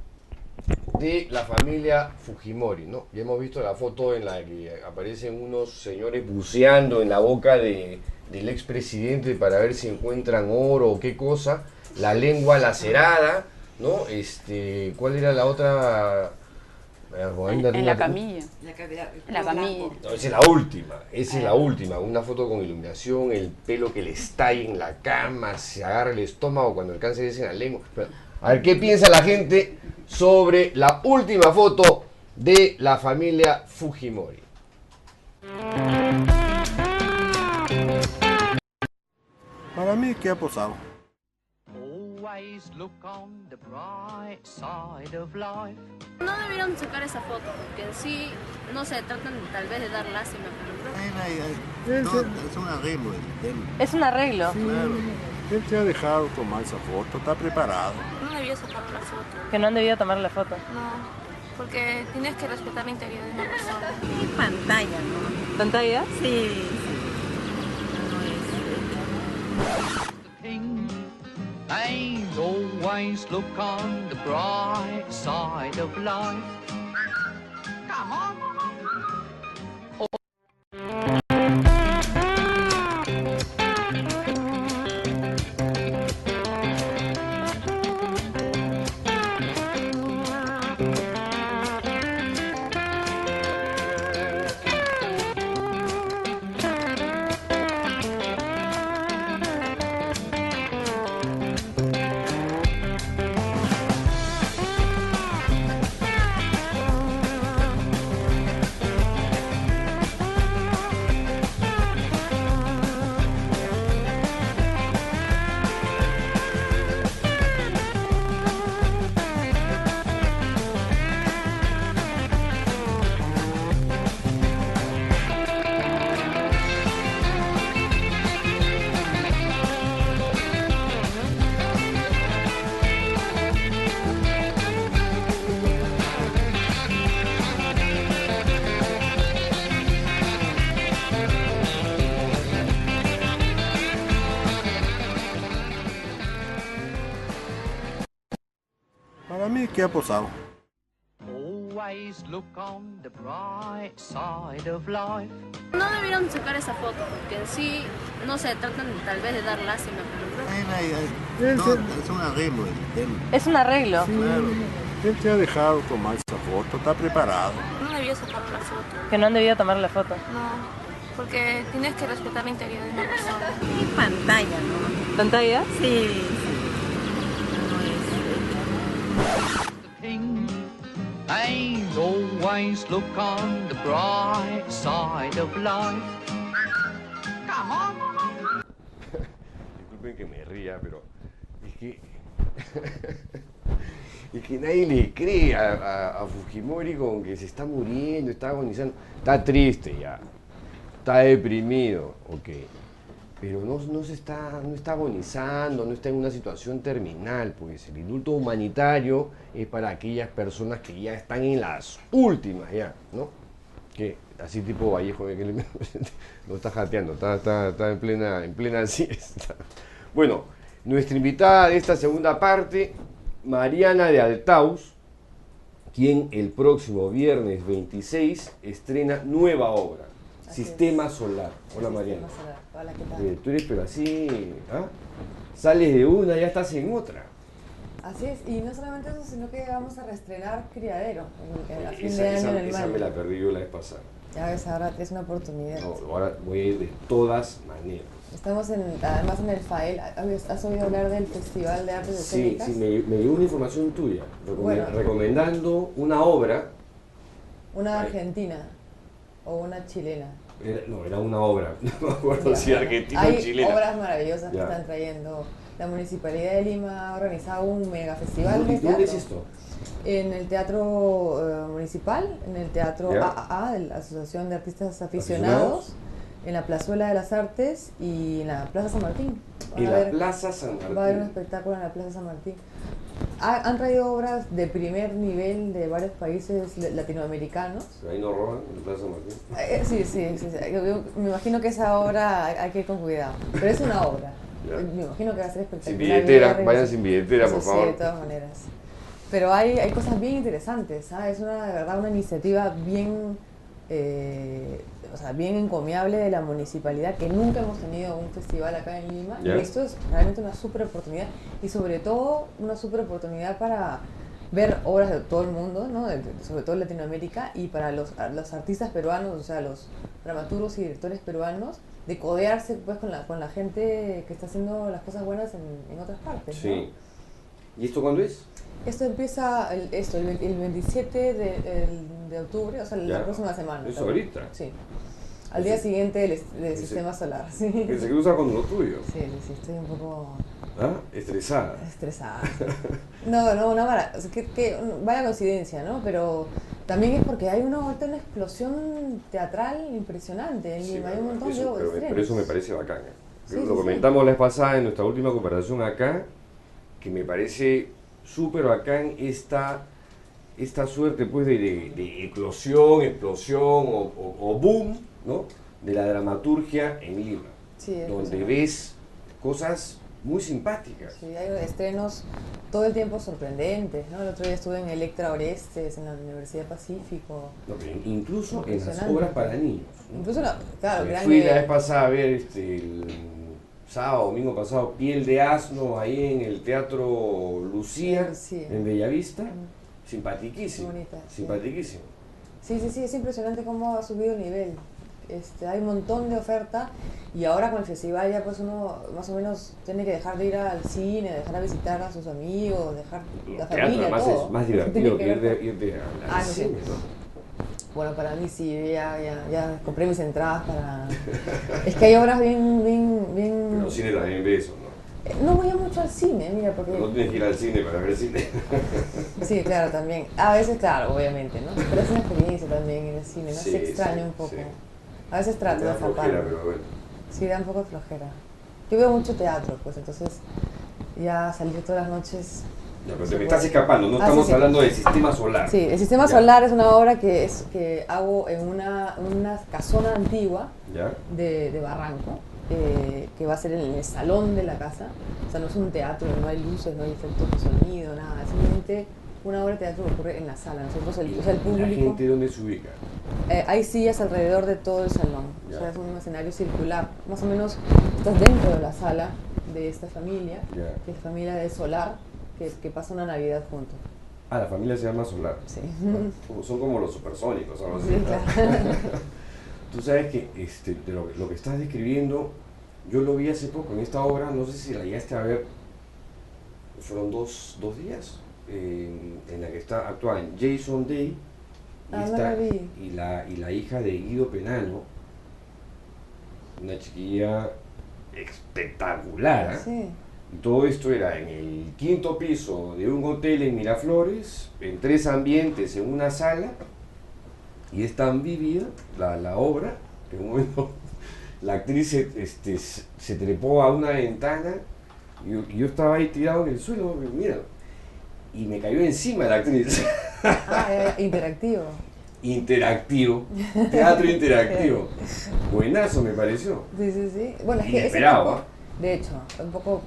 [SPEAKER 1] de la familia Fujimori, ¿no? Ya hemos visto la foto en la que aparecen unos señores buceando en la boca del expresidente para ver si encuentran oro o qué cosa, la lengua lacerada, ¿no? ¿Cuál era la otra?
[SPEAKER 3] En la camilla. La camilla.
[SPEAKER 1] No, esa es la última, esa es la última, una foto con iluminación, el pelo que le estalla en la cama, se agarra el estómago cuando el cáncer es en la lengua. Pero, a ver, ¿qué piensa la gente sobre la última foto de la familia Fujimori?
[SPEAKER 4] Para mí, ¿qué ha pasado?
[SPEAKER 5] Always look on the bright side of life.
[SPEAKER 6] No debieron sacar esa foto, porque en sí, no sé, tratan tal vez de dar lástima, pero no.
[SPEAKER 4] Es un arreglo.
[SPEAKER 6] Es un arreglo.
[SPEAKER 4] Claro. Él te ha dejado tomar esa foto, está preparado.
[SPEAKER 6] No debió sacar la foto.
[SPEAKER 7] Que no han debido tomar la foto.
[SPEAKER 6] No, porque tienes que respetar la integridad de una persona.
[SPEAKER 8] Pantalla, ¿no?
[SPEAKER 7] ¿Pantalla?
[SPEAKER 8] Sí.
[SPEAKER 5] Thing and always look on the bright side of life. Come on.
[SPEAKER 4] mí que ha posado.
[SPEAKER 5] Always look on the bright side of life.
[SPEAKER 6] No debieron sacar esa foto, porque en sí, no sé, tratan tal vez de dar lástima, pero creo que...
[SPEAKER 4] Es un arreglo el tema.
[SPEAKER 8] Es un arreglo.
[SPEAKER 4] Claro. Él te ha dejado tomar esa foto, está preparado.
[SPEAKER 6] no debió sacar la foto.
[SPEAKER 8] Que no han debido tomar la foto.
[SPEAKER 6] No, porque tienes que respetar la integridad de una persona.
[SPEAKER 8] Y pantalla, ¿no? ¿Pantalla? Sí.
[SPEAKER 5] The thing ain't always look on the bright side of life. Come on.
[SPEAKER 1] Disculpen que me ría, pero es que es que nadie le cree a Fujimori con que se está muriendo, está agonizando, está triste ya, está deprimido, ok, pero no está agonizando, no está en una situación terminal, pues el indulto humanitario es para aquellas personas que ya están en las últimas ya, ¿no? Que así tipo Vallejo que no está jateando, está en plena siesta. Bueno, nuestra invitada de esta segunda parte, Mariana de Altaus, quien el próximo viernes 26 estrena nueva obra, Sistema Solar. Hola Mariana.
[SPEAKER 7] Hola, ¿qué tal?
[SPEAKER 1] Tú eres pero así, ¿ah? Sales de una, ya estás en otra.
[SPEAKER 7] Así es, y no solamente eso, sino que vamos a reestrenar Criadero a fin
[SPEAKER 1] Esa,
[SPEAKER 7] de año
[SPEAKER 1] esa,
[SPEAKER 7] en el
[SPEAKER 1] esa
[SPEAKER 7] mar.
[SPEAKER 1] me la perdí yo la vez pasada.
[SPEAKER 7] Ya ves, ahora es una oportunidad.
[SPEAKER 1] No, ahora voy a ir de todas maneras.
[SPEAKER 7] Estamos además en el FAEL. ¿Has oído hablar del Festival de Artes
[SPEAKER 1] Sí,
[SPEAKER 7] Escénicas?
[SPEAKER 1] sí, me llegó una información tuya,
[SPEAKER 7] Bueno.
[SPEAKER 1] recomendando una obra.
[SPEAKER 7] Una argentina o una chilena.
[SPEAKER 1] Era una obra, no me acuerdo si
[SPEAKER 7] Ya,
[SPEAKER 1] argentina o
[SPEAKER 7] hay
[SPEAKER 1] chilena.
[SPEAKER 7] obras maravillosas que
[SPEAKER 1] Ya.
[SPEAKER 7] están trayendo. La Municipalidad de Lima ha organizado un mega festival de
[SPEAKER 1] ¿Dónde es
[SPEAKER 7] teatro.
[SPEAKER 1] esto?
[SPEAKER 7] En el Teatro Municipal, en el Teatro
[SPEAKER 1] Ya.
[SPEAKER 7] AAA, de la Asociación de Artistas Aficionados, en la Plazuela de las Artes y en la Plaza San Martín.
[SPEAKER 1] En
[SPEAKER 7] Va a
[SPEAKER 1] la
[SPEAKER 7] haber-
[SPEAKER 1] Plaza San
[SPEAKER 7] Va a haber un
[SPEAKER 1] Martín.
[SPEAKER 7] espectáculo en la Plaza San Martín. Han traído obras de primer nivel de varios países latinoamericanos.
[SPEAKER 1] Pero ahí no roban, en la Plaza San Martín.
[SPEAKER 7] Sí. Yo me imagino que esa obra hay que ir con cuidado. Pero es una obra.
[SPEAKER 1] Ya.
[SPEAKER 7] Me imagino que va a ser espectacular.
[SPEAKER 1] Sin billetera,
[SPEAKER 7] Bien,
[SPEAKER 1] vayan sin billetera,
[SPEAKER 7] eso
[SPEAKER 1] por
[SPEAKER 7] sí,
[SPEAKER 1] favor.
[SPEAKER 7] de todas maneras. Pero hay cosas bien interesantes, ¿sabes? Es de verdad una iniciativa bien, bien encomiable de la municipalidad, que nunca hemos tenido un festival acá en Lima.
[SPEAKER 1] Ya.
[SPEAKER 7] Y esto es realmente una súper oportunidad. Y sobre todo, una súper oportunidad para ver obras de todo el mundo, ¿no? Sobre todo en Latinoamérica, y para los artistas peruanos, o sea, los dramaturgos y directores peruanos, de codearse pues con la gente que está haciendo las cosas buenas en otras partes, ¿no?
[SPEAKER 1] Sí. ¿Y esto cuándo es?
[SPEAKER 7] Esto empieza el 27 de octubre, o sea,
[SPEAKER 1] Ya.
[SPEAKER 7] la próxima semana.
[SPEAKER 1] ¿Eso
[SPEAKER 7] también.
[SPEAKER 1] ahorita?
[SPEAKER 7] Sí. Al día siguiente del
[SPEAKER 1] Ese-
[SPEAKER 7] sistema solar, sí.
[SPEAKER 1] Que se cruza con lo tuyo.
[SPEAKER 7] Sí, estoy un poco
[SPEAKER 1] ¿Ah? Estresada.
[SPEAKER 7] estresada. No, una mala, o sea, vaya coincidencia, ¿no? Pero también es porque hay ahorita una explosión teatral impresionante en
[SPEAKER 1] Sí,
[SPEAKER 7] Lima, hay un montón de
[SPEAKER 1] eso,
[SPEAKER 7] obras.
[SPEAKER 1] pero eso me parece bacán.
[SPEAKER 7] Sí,
[SPEAKER 1] Lo
[SPEAKER 7] sí,
[SPEAKER 1] comentamos la vez pasada en nuestra última conversación acá, que me parece súper bacán esta suerte pues de eclosión, explosión o boom, ¿no? De la dramaturgia en Lima,
[SPEAKER 7] Sí, es
[SPEAKER 1] donde
[SPEAKER 7] impresionante.
[SPEAKER 1] ves cosas muy simpáticas.
[SPEAKER 7] Sí, hay estrenos todo el tiempo sorprendentes, ¿no? El otro día estuve en Electra Orestes, en la Universidad Pacífico.
[SPEAKER 1] No, pero incluso en las
[SPEAKER 7] Impresionante.
[SPEAKER 1] obras para niños, ¿no?
[SPEAKER 7] Incluso, claro,
[SPEAKER 1] Me
[SPEAKER 7] gran
[SPEAKER 1] fui la
[SPEAKER 7] nivel.
[SPEAKER 1] vez pasada a ver el sábado, domingo pasado, Piel de Asno ahí en el Teatro Lucía,
[SPEAKER 7] Sí.
[SPEAKER 1] en Bellavista.
[SPEAKER 7] Mm.
[SPEAKER 1] Simpaticísimo.
[SPEAKER 7] Bonita, sí.
[SPEAKER 1] Simpaticísimo.
[SPEAKER 7] Sí, es impresionante cómo ha subido el nivel. Hay un montón de oferta y ahora con el festival ya pues uno más o menos tiene que dejar de ir al cine, dejar de visitar a sus amigos, dejar la
[SPEAKER 1] Teatro
[SPEAKER 7] familia,
[SPEAKER 1] además
[SPEAKER 7] todo.
[SPEAKER 1] es más
[SPEAKER 7] Tiene
[SPEAKER 1] divertido
[SPEAKER 7] que
[SPEAKER 1] que
[SPEAKER 7] ver
[SPEAKER 1] irte al
[SPEAKER 7] Ah, no,
[SPEAKER 1] cine,
[SPEAKER 7] sí.
[SPEAKER 1] ¿no?
[SPEAKER 7] Bueno, para mí sí, yo ya compré mis entradas para... Es que hay obras bien...
[SPEAKER 1] Pero el cine también ve eso, ¿no?
[SPEAKER 7] No voy mucho al cine, mira, porque...
[SPEAKER 1] No tienes que ir al cine para ver cine.
[SPEAKER 7] Sí, claro, también. A veces, claro, obviamente, ¿no? Pero es una experiencia también en el cine, ¿no?
[SPEAKER 1] Sí,
[SPEAKER 7] Se extraña
[SPEAKER 1] sí,
[SPEAKER 7] un poco.
[SPEAKER 1] sí.
[SPEAKER 7] A veces trato
[SPEAKER 1] Me
[SPEAKER 7] de
[SPEAKER 1] da flojera,
[SPEAKER 7] escaparme.
[SPEAKER 1] pero bueno.
[SPEAKER 7] Sí, da un poco de flojera. Yo veo mucho teatro, pues, entonces ya salir todas las noches...
[SPEAKER 1] No, pero
[SPEAKER 7] se
[SPEAKER 1] te me estás
[SPEAKER 7] puede.
[SPEAKER 1] escapando, no
[SPEAKER 7] Ah,
[SPEAKER 1] estamos
[SPEAKER 7] sí, sí.
[SPEAKER 1] hablando del sistema solar.
[SPEAKER 7] Sí, el Sistema
[SPEAKER 1] Ya.
[SPEAKER 7] Solar es una obra que hago en una casona antigua
[SPEAKER 1] ¿Ya?
[SPEAKER 7] de Barranco, que va a ser en el salón de la casa. O sea, no es un teatro, no hay luces, no hay efectos de sonido, nada. Simplemente una obra de teatro que ocurre en la sala. Nosotros, o sea, el
[SPEAKER 1] ¿La
[SPEAKER 7] público...
[SPEAKER 1] gente dónde se ubica?
[SPEAKER 7] Hay sillas alrededor de todo el salón,
[SPEAKER 1] Ya.
[SPEAKER 7] o sea, es un escenario circular. Más o menos estás dentro de la sala de esta familia,
[SPEAKER 1] Ya.
[SPEAKER 7] que es familia de Solar, que pasa una Navidad juntos.
[SPEAKER 1] Ah, la familia se llama Solar.
[SPEAKER 7] Sí.
[SPEAKER 1] Son como los supersónicos, algo así.
[SPEAKER 7] Sí, claro.
[SPEAKER 1] Tú sabes que de lo que estás describiendo, yo lo vi hace poco en esta obra, no sé si la llegaste a ver, fueron dos días, en la que actúan Jason Day
[SPEAKER 7] No la vi.
[SPEAKER 1] y la hija de Guido Penano, una chiquilla espectacular. ¿Eh?
[SPEAKER 7] Sí.
[SPEAKER 1] Y todo esto era en el 5º piso de un hotel en Miraflores, en 3 ambientes, en una sala, y es tan vívida la obra que en un momento la actriz se trepó a una ventana y yo estaba ahí tirado en el suelo, mira, y me cayó encima la actriz.
[SPEAKER 7] Interactivo.
[SPEAKER 1] Interactivo, teatro interactivo. Buenazo me pareció.
[SPEAKER 7] Sí, sí, sí. Bueno, es que
[SPEAKER 1] Inesperado, ¿ah?
[SPEAKER 7] de hecho,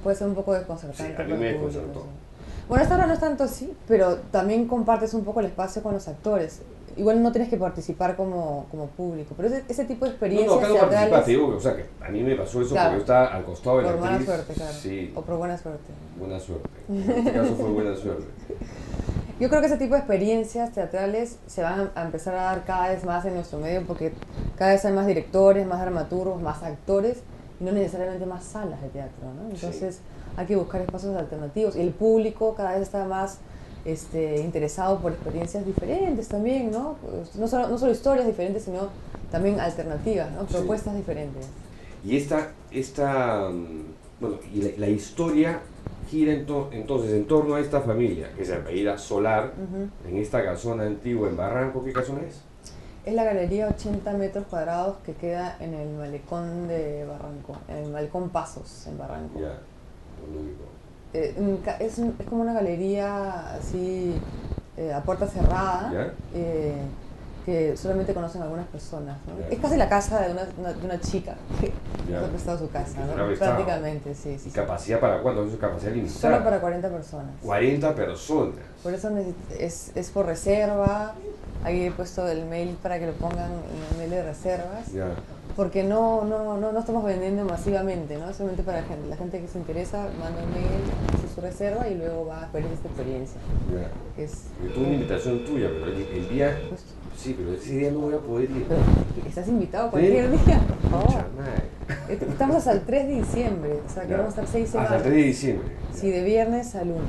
[SPEAKER 7] puede ser un poco desconcertante.
[SPEAKER 1] Sí, a mí
[SPEAKER 7] para
[SPEAKER 1] me
[SPEAKER 7] el público,
[SPEAKER 1] desconcertó.
[SPEAKER 7] sí. Bueno, esta obra no es tanto así, pero también compartes un poco el espacio con los actores. Igual no tienes que participar como público, pero ese tipo de experiencias
[SPEAKER 1] No, acá no
[SPEAKER 7] teatrales...
[SPEAKER 1] participaste, digo, o sea, que a mí me pasó eso
[SPEAKER 7] Claro.
[SPEAKER 1] porque yo estaba al costado de la
[SPEAKER 7] Por mala
[SPEAKER 1] actriz.
[SPEAKER 7] suerte, claro.
[SPEAKER 1] Sí,
[SPEAKER 7] O por buena suerte.
[SPEAKER 1] buena suerte. En este caso fue buena suerte.
[SPEAKER 7] Yo creo que ese tipo de experiencias teatrales se van a empezar a dar cada vez más en nuestro medio porque cada vez hay más directores, más dramaturgos, más actores y no necesariamente más salas de teatro, ¿no? Entonces hay que buscar espacios alternativos y el público cada vez está más interesado por experiencias diferentes también, ¿no? Pues, no solo historias diferentes, sino también alternativas, ¿no? Propuestas diferentes.
[SPEAKER 1] Y bueno, y la historia gira entonces en torno a esta familia, que se apellida Solar, en esta casona antigua en Barranco. ¿Qué casona es?
[SPEAKER 7] Es la galería 80 metros cuadrados que queda en el malecón de Barranco, en el malecón Pasos, en Barranco.
[SPEAKER 1] Ya, no lo ubico.
[SPEAKER 7] Es como una galería así a puerta cerrada,
[SPEAKER 1] ¿Ya?
[SPEAKER 7] que solamente conocen algunas personas, ¿no?
[SPEAKER 1] Ya.
[SPEAKER 7] Es casi la casa de una chica que
[SPEAKER 1] Ya.
[SPEAKER 7] nos ha prestado su casa,
[SPEAKER 1] Que
[SPEAKER 7] ¿no?
[SPEAKER 1] se la ha prestado.
[SPEAKER 7] Prácticamente, sí.
[SPEAKER 1] ¿Y capacidad para cuánto? ¿Eso es capacidad limitada?
[SPEAKER 7] Solo para 40 personas.
[SPEAKER 1] 40 personas.
[SPEAKER 7] Por eso es por reserva. Ahí he puesto el mail para que lo pongan en el mail de reservas.
[SPEAKER 1] Ya.
[SPEAKER 7] Porque no estamos vendiendo masivamente, ¿no? Solamente para la gente que se interesa, manda un mail, hace su reserva y luego va a experienciar esta experiencia.
[SPEAKER 1] Ya.
[SPEAKER 7] Es,
[SPEAKER 1] Yo tuve una invitación tuya, pero el día...
[SPEAKER 7] Pues,
[SPEAKER 1] Sí, pero ese día no voy a poder ir.
[SPEAKER 7] pero estás invitado cualquier día, por favor.
[SPEAKER 1] Mucha madre.
[SPEAKER 7] Estamos hasta el 3 de diciembre, o sea que
[SPEAKER 1] Ya.
[SPEAKER 7] vamos a estar 6
[SPEAKER 1] Hasta
[SPEAKER 7] semanas.
[SPEAKER 1] el 3 de diciembre.
[SPEAKER 7] Sí, de viernes a lunes.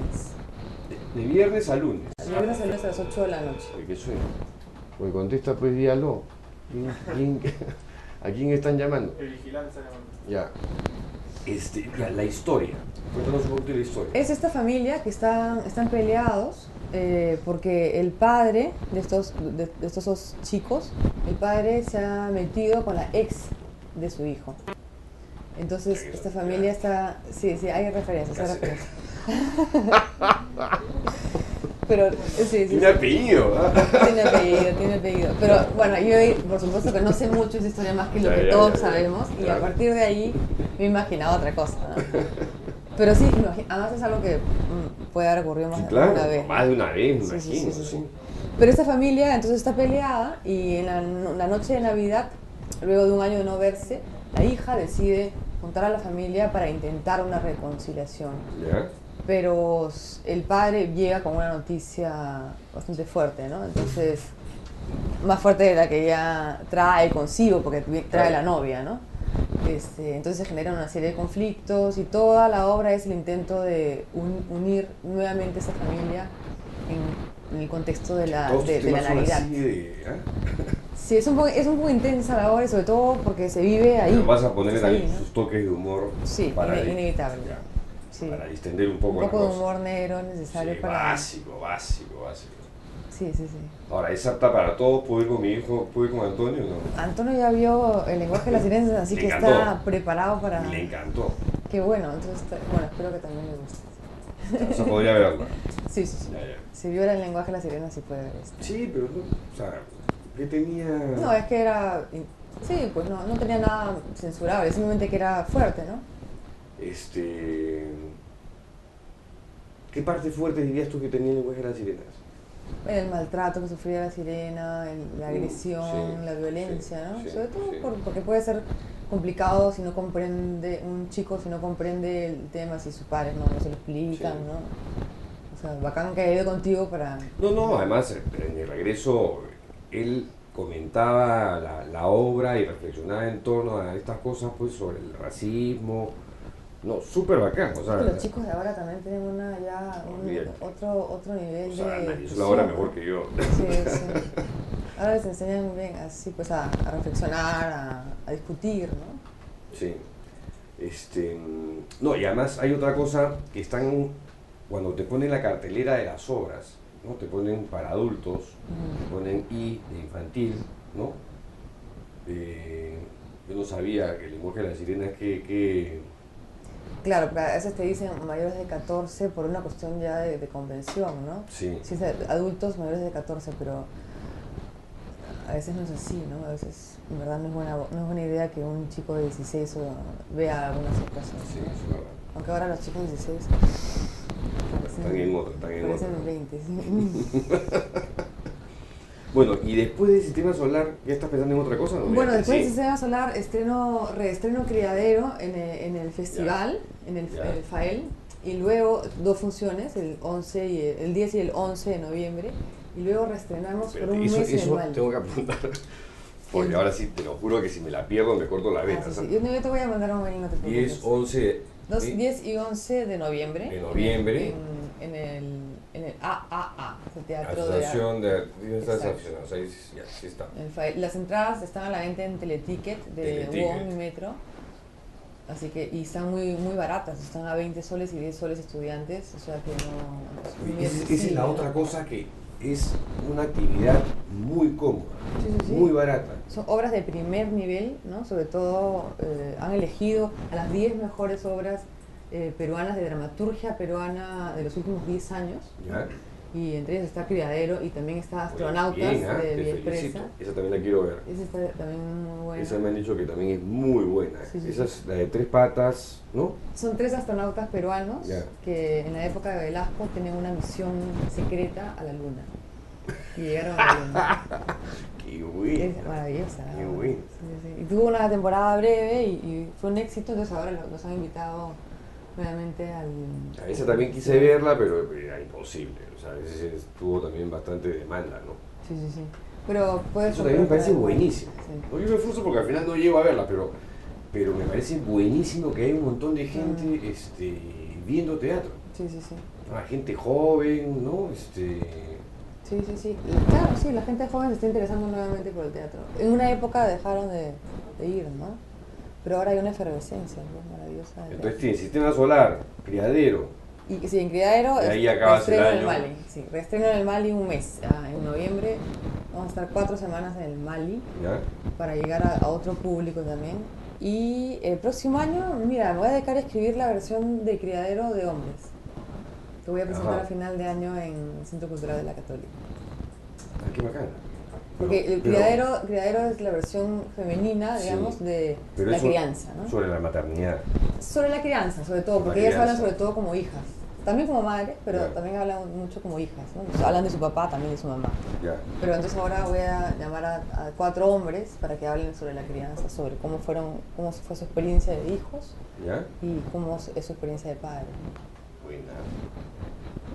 [SPEAKER 1] De viernes a lunes.
[SPEAKER 7] De viernes a lunes a las 8 de la noche.
[SPEAKER 1] Oye, ¿qué suena? Pues contesta, pues díalo. ¿A quién están llamando?
[SPEAKER 9] El vigilante está llamando.
[SPEAKER 1] Ya. La historia. Cuéntanos un poquito de la historia.
[SPEAKER 7] Es esta familia que están peleados porque el padre de estos dos chicos, el padre se ha metido con la ex de su hijo. Entonces esta familia está... Sí, hay referencias, hay referencias. Pero sí.
[SPEAKER 1] Tiene apellido, ¿ah?
[SPEAKER 7] Tiene apellido. Pero bueno, yo por supuesto que no sé mucho de esa historia más que lo que todos sabemos y a partir de ahí me he imaginado otra cosa, ¿no? Pero sí, además es algo que puede haber ocurrido más de una vez.
[SPEAKER 1] Más de una vez, me
[SPEAKER 7] Sí.
[SPEAKER 1] imagino.
[SPEAKER 7] Pero esta familia entonces está peleada y en la noche de Navidad, luego de un año de no verse, la hija decide juntar a la familia para intentar una reconciliación.
[SPEAKER 1] ¿Ya?
[SPEAKER 7] Pero el padre llega con una noticia bastante fuerte, ¿no? Entonces, más fuerte de la que ya trae consigo, porque trae la novia, ¿no? Entonces se generan una serie de conflictos y toda la obra es el intento de unir nuevamente esa familia en el contexto de la Navidad. Sí, es un poco intensa la obra y sobre todo porque se vive ahí.
[SPEAKER 1] Pero vas a poner ahí,
[SPEAKER 7] ¿no?
[SPEAKER 1] sus toques de humor.
[SPEAKER 7] Sí, inevitable.
[SPEAKER 1] Ya.
[SPEAKER 7] Sí.
[SPEAKER 1] Para distender un poco
[SPEAKER 7] Un poco
[SPEAKER 1] la
[SPEAKER 7] de
[SPEAKER 1] cosa.
[SPEAKER 7] humor negro necesario
[SPEAKER 1] Sí,
[SPEAKER 7] para...
[SPEAKER 1] básico.
[SPEAKER 7] Sí.
[SPEAKER 1] Ahora, ¿es apta para todos? ¿Puedo ir con mi hijo? ¿Puedo ir con Antonio o no?
[SPEAKER 7] Antonio ya vio El lenguaje de las sirenas, así
[SPEAKER 1] Le
[SPEAKER 7] que
[SPEAKER 1] encantó.
[SPEAKER 7] está preparado para...
[SPEAKER 1] Le encantó.
[SPEAKER 7] Qué bueno, entonces, bueno, espero que también le guste.
[SPEAKER 1] O sea, podría verla.
[SPEAKER 7] Sí.
[SPEAKER 1] Ya.
[SPEAKER 7] Si vio El lenguaje de las sirenas, sí puede ver esto.
[SPEAKER 1] Sí, pero no, o sea, ¿qué tenía?
[SPEAKER 7] No, es que era... Sí, pues no tenía nada censurable, simplemente que era fuerte, ¿no?
[SPEAKER 1] ¿Qué parte fuerte dirías tú que tenía el lenguaje de las sirenas?
[SPEAKER 7] El maltrato que sufría la sirena, la agresión,
[SPEAKER 1] sí,
[SPEAKER 7] la violencia, ¿no?
[SPEAKER 1] sí,
[SPEAKER 7] Sobre todo
[SPEAKER 1] sí.
[SPEAKER 7] porque puede ser complicado si no comprende, un chico si no comprende el tema, si sus padres no se lo explican,
[SPEAKER 1] Sí.
[SPEAKER 7] ¿no? O sea, bacán que haya ido contigo para...
[SPEAKER 1] No, además en el regreso él comentaba la obra y reflexionaba en torno a estas cosas, pues sobre el racismo. No, súper bacán. O sea,
[SPEAKER 7] Los chicos de ahora también tienen
[SPEAKER 1] Olvídate.
[SPEAKER 7] otro nivel
[SPEAKER 1] o sea,
[SPEAKER 7] de...
[SPEAKER 1] analizó la obra mejor que yo.
[SPEAKER 7] Sí, sí. Ahora les enseñan bien así, pues a reflexionar, a discutir, ¿no?
[SPEAKER 1] Sí. No, y además hay otra cosa que están, cuando te ponen la cartelera de las obras, ¿no? Te ponen para adultos, te ponen I de infantil, ¿no? Yo no sabía que el lenguaje de las sirenas que
[SPEAKER 7] Claro, porque a veces te dicen mayores de 14 por una cuestión ya de convención, ¿no?
[SPEAKER 1] sí.
[SPEAKER 7] Sí, adultos mayores de 14, pero a veces no es así, ¿no? A veces, en verdad, no es buena idea que un chico de 16 vea algunas cosas.
[SPEAKER 1] Sí,
[SPEAKER 7] ¿no?
[SPEAKER 1] es verdad.
[SPEAKER 7] Aunque ahora los chicos de 16
[SPEAKER 1] Están en otra,
[SPEAKER 7] parecen 20, sí.
[SPEAKER 1] Bueno, y después del sistema solar, ¿ya estás pensando en otra cosa? ¿No?
[SPEAKER 7] Bueno, después del
[SPEAKER 1] Sí.
[SPEAKER 7] Sistema Solar reestreno Criadero en el festival, en el
[SPEAKER 1] Ya.
[SPEAKER 7] FAEL, y luego 2 funciones, el 10 y el 11 de noviembre, y luego reestrenamos por un mes en el
[SPEAKER 1] eso
[SPEAKER 7] Mali.
[SPEAKER 1] tengo que apuntar. Porque ahora sí, te lo juro que si me la pierdo me corto la vena.
[SPEAKER 7] Ah, sí,
[SPEAKER 1] ¿sabes?
[SPEAKER 7] sí. Yo te voy a mandar un mail, no te preocupes.
[SPEAKER 1] 10, 11 ¿sí?
[SPEAKER 7] 10 y 11 de noviembre.
[SPEAKER 1] De noviembre.
[SPEAKER 7] En el AAA, el Teatro
[SPEAKER 1] Asociación de Artistas
[SPEAKER 7] Exacto.
[SPEAKER 1] Aficionados. Ahí ya, sí está.
[SPEAKER 7] el FAEL. Las entradas están a la venta en Teleticket de
[SPEAKER 1] Teleticket.
[SPEAKER 7] WOM y Metro. Así que, y están muy baratas, están a 20 soles y 10 soles estudiantes, o sea que no... es muy
[SPEAKER 1] Esa es
[SPEAKER 7] accesible,
[SPEAKER 1] la
[SPEAKER 7] ¿no?
[SPEAKER 1] otra cosa que es una actividad muy cómoda,
[SPEAKER 7] Sí, sí, sí.
[SPEAKER 1] muy barata.
[SPEAKER 7] Son obras de primer nivel, ¿no? Sobre todo han elegido a las 10 mejores obras peruanas de dramaturgia peruana de los últimos 10 años.
[SPEAKER 1] ¿Ya?
[SPEAKER 7] Y entre ellas está Criadero y también está Astronautas
[SPEAKER 1] Bien,
[SPEAKER 7] de
[SPEAKER 1] te
[SPEAKER 7] Vía
[SPEAKER 1] felicito.
[SPEAKER 7] Expresa.
[SPEAKER 1] Esa también la quiero ver.
[SPEAKER 7] Esa está también muy buena.
[SPEAKER 1] Esa me han dicho que también es muy buena.
[SPEAKER 7] Sí, sí,
[SPEAKER 1] Esa
[SPEAKER 7] sí.
[SPEAKER 1] es la de 3 patas, ¿no?
[SPEAKER 7] Son 3 astronautas peruanos
[SPEAKER 1] Ya.
[SPEAKER 7] que en la época de Velasco tenían una misión secreta a la Luna. Y llegaron a la Luna.
[SPEAKER 1] Qué bueno.
[SPEAKER 7] Es maravillosa.
[SPEAKER 1] Qué
[SPEAKER 7] ¿no?
[SPEAKER 1] bueno.
[SPEAKER 7] Sí, sí. Y tuvo una temporada breve y fue un éxito, entonces ahora los han invitado nuevamente al...
[SPEAKER 1] A esa también quise verla, pero era imposible. O sea, a veces tuvo también bastante demanda, ¿no?
[SPEAKER 7] Sí, sí, sí. Pero puedes...
[SPEAKER 1] Eso también me parece buenísimo.
[SPEAKER 7] Sí.
[SPEAKER 1] No, yo me frustro porque al final no llego a verla, pero me parece buenísimo que hay un montón de gente viendo teatro.
[SPEAKER 7] Sí, sí, sí.
[SPEAKER 1] La gente joven, ¿no?
[SPEAKER 7] Sí, sí, sí. Y claro, sí, la gente joven se está interesando nuevamente por el teatro. En una época dejaron de ir, ¿no? Pero ahora hay una efervescencia, ¿no? Maravillosa. de
[SPEAKER 1] Entonces
[SPEAKER 7] teatro.
[SPEAKER 1] tiene Sistema Solar, Criadero.
[SPEAKER 7] Y sí, en Criadero
[SPEAKER 1] Y ahí acabas el
[SPEAKER 7] reestreno en el
[SPEAKER 1] año.
[SPEAKER 7] Mali. Sí, reestreno en el Mali un mes. En noviembre vamos a estar 4 semanas en el Mali
[SPEAKER 1] ¿Ya?
[SPEAKER 7] para llegar a otro público también. Y el próximo año, mira, me voy a dedicar a escribir la versión de Criadero de hombres. Que voy a presentar
[SPEAKER 1] Ajá.
[SPEAKER 7] a final de año en el Centro Cultural de la Católica.
[SPEAKER 1] Ah, qué bacán.
[SPEAKER 7] Porque el criadero es la versión femenina,
[SPEAKER 1] Sí,
[SPEAKER 7] digamos, de
[SPEAKER 1] pero
[SPEAKER 7] la
[SPEAKER 1] eso
[SPEAKER 7] crianza, ¿no?
[SPEAKER 1] Sobre la maternidad.
[SPEAKER 7] Sobre la crianza, sobre todo,
[SPEAKER 1] La
[SPEAKER 7] porque ellas hablan
[SPEAKER 1] crianza.
[SPEAKER 7] sobre todo como hijas. También como madres, pero
[SPEAKER 1] Ya.
[SPEAKER 7] también hablan mucho como hijas, ¿no? Pues hablan de su papá, también de su mamá.
[SPEAKER 1] Ya.
[SPEAKER 7] Pero entonces ahora voy a llamar a 4 hombres para que hablen sobre la crianza, sobre cómo fue su experiencia de hijos
[SPEAKER 1] ¿Ya?
[SPEAKER 7] y cómo es su experiencia de padre.
[SPEAKER 1] Buena.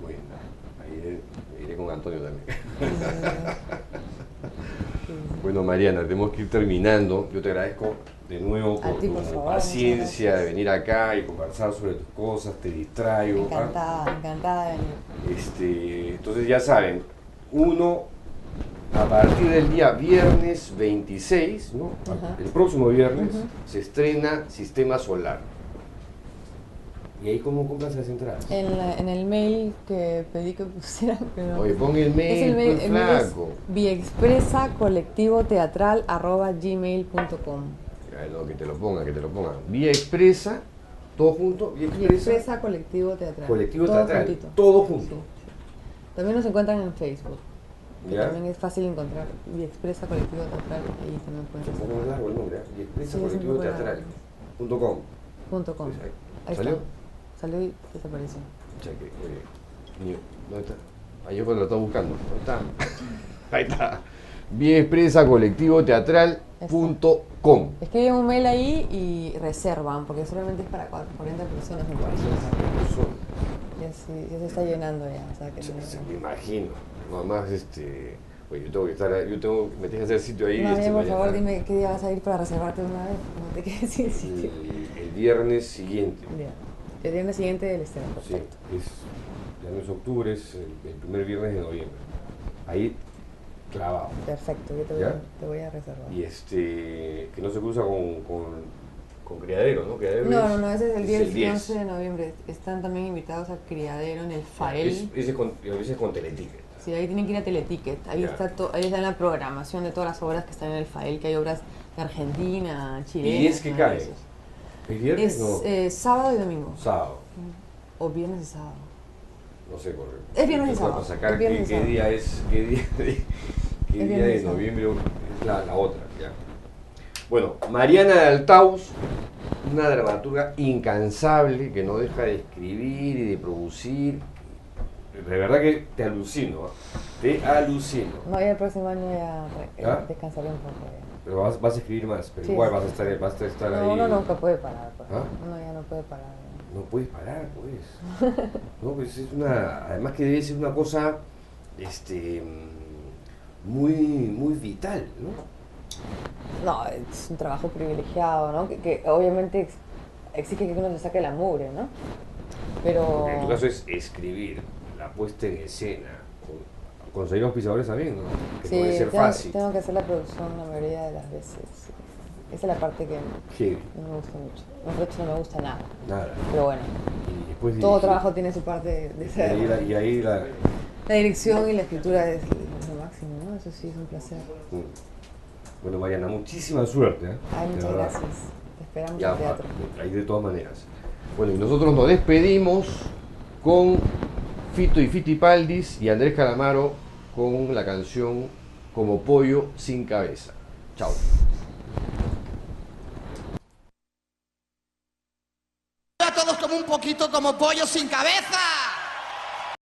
[SPEAKER 1] Buena. Ahí iré con Antonio también. Bueno, Mariana, tenemos que ir terminando. Yo te agradezco de nuevo
[SPEAKER 7] A
[SPEAKER 1] por
[SPEAKER 7] ti,
[SPEAKER 1] tu
[SPEAKER 7] por favor,
[SPEAKER 1] paciencia
[SPEAKER 7] muchas
[SPEAKER 1] de venir acá y conversar sobre tus cosas. Te distraigo.
[SPEAKER 7] Encantada de venir.
[SPEAKER 1] Entonces ya saben, a partir del día viernes 26, ¿no?
[SPEAKER 7] Ajá.
[SPEAKER 1] El próximo viernes,
[SPEAKER 7] Ujú.
[SPEAKER 1] se estrena Sistema Solar. ¿Y ahí cómo compras las entradas?
[SPEAKER 7] En el mail que pedí que pusieran, pero...
[SPEAKER 1] Oye, pon el mail,
[SPEAKER 7] Es el mail,
[SPEAKER 1] pues,
[SPEAKER 7] el mail es
[SPEAKER 1] flaco.
[SPEAKER 7] viexpresacolectivoteatral@gmail.com.
[SPEAKER 1] Ay, no, que te lo pongan. Vía Expresa, todo junto, Vía Expresa,
[SPEAKER 7] Viexpresa Colectivo Teatral.
[SPEAKER 1] Colectivo
[SPEAKER 7] Todo
[SPEAKER 1] Teatral,
[SPEAKER 7] juntito.
[SPEAKER 1] todo junto.
[SPEAKER 7] Sí. También nos encuentran en Facebook, que
[SPEAKER 1] ¿Ya?
[SPEAKER 7] también es fácil encontrar. Viexpresa Colectivo Teatral, ahí también
[SPEAKER 1] Es
[SPEAKER 7] pueden
[SPEAKER 1] un poco más largo el nombre, ¿eh? Vía Expresa,
[SPEAKER 7] Sí, es un
[SPEAKER 1] Colectivo
[SPEAKER 7] poco largo.
[SPEAKER 1] Teatral.com.
[SPEAKER 7] .com.
[SPEAKER 1] Pues ahí.
[SPEAKER 7] Ahí
[SPEAKER 1] ¿Salió?
[SPEAKER 7] está. Salió y desapareció.
[SPEAKER 1] Cheque, muy bien. ¿Dónde está? Ahí lo estaba buscando. ¿Dónde está? Ahí está. Vía Expresa Colectivo Teatral.com.
[SPEAKER 7] Escriben un mail ahí y reservan, porque solamente es para 40 personas, me parece. Ya se está llenando ya. O sea, que
[SPEAKER 1] Me imagino. Nada más, oye, yo tengo que estar, me tienes que hacer sitio ahí.
[SPEAKER 7] No, por favor, dime qué día vas a ir para reservarte una vez. No te quedes sin sitio.
[SPEAKER 1] El viernes siguiente.
[SPEAKER 7] Bien. El viernes siguiente del estreno, perfecto.
[SPEAKER 1] Sí, ya no es octubre, es el primer viernes de noviembre. Ahí, clavado.
[SPEAKER 7] Perfecto, yo te voy a reservar.
[SPEAKER 1] Y que no se cruza con Criadero, ¿no? Criadero
[SPEAKER 7] no, ese es el 10 y 11 de noviembre. Están también invitados a Criadero en el FAEL.
[SPEAKER 1] Ese es con Teleticket.
[SPEAKER 7] Sí, ahí tienen que ir a Teleticket. Ahí está la programación de todas las obras que están en el FAEL, que hay obras de Argentina, Chile.
[SPEAKER 1] ¿Y es que cae? ¿El viernes?
[SPEAKER 7] Sábado y domingo.
[SPEAKER 1] Sábado.
[SPEAKER 7] O viernes y sábado.
[SPEAKER 1] No sé, correcto.
[SPEAKER 7] Es viernes y sábado.
[SPEAKER 1] Para sacar qué día es, qué día de noviembre es la otra, ya. Bueno, Mariana de Altaus, una dramaturga incansable que no deja de escribir y de producir. De verdad que te alucino, ¿eh? Te alucino.
[SPEAKER 7] No, ya el próximo año ya descansaré un poco.
[SPEAKER 1] Pero vas a escribir más, pero sí, igual vas a estar ahí.
[SPEAKER 7] No, uno nunca puede parar. Pues.
[SPEAKER 1] ¿Ah?
[SPEAKER 7] Uno ya no puede parar.
[SPEAKER 1] No puedes parar, pues. No, pues es además que debe ser una cosa, muy vital, ¿no?
[SPEAKER 7] No, es un trabajo privilegiado, ¿no? Que obviamente exige que uno se saque la mugre, ¿no? Pero...
[SPEAKER 1] Porque en tu caso es escribir, la puesta en escena, conseguir auspiciadores también, ¿no? Que
[SPEAKER 7] sí,
[SPEAKER 1] puede ser fácil.
[SPEAKER 7] Tengo que hacer la producción la mayoría de las veces. Sí. Esa es la parte que no me gusta mucho. De hecho, no me gusta nada.
[SPEAKER 1] Nada.
[SPEAKER 7] Pero bueno, todo trabajo tiene su parte de ser.
[SPEAKER 1] Y ahí la
[SPEAKER 7] dirección y la escritura es lo máximo, ¿no? Eso sí es un placer.
[SPEAKER 1] Bueno, Mariana, muchísima suerte.
[SPEAKER 7] Ay, muchas gracias. Te esperamos en teatro.
[SPEAKER 1] Ahí de todas maneras. Bueno, y nosotros nos despedimos con Fito y Fitipaldis y Andrés Calamaro con la canción Como Pollo Sin Cabeza. Chao.
[SPEAKER 9] A todos como un poquito como pollo sin cabeza.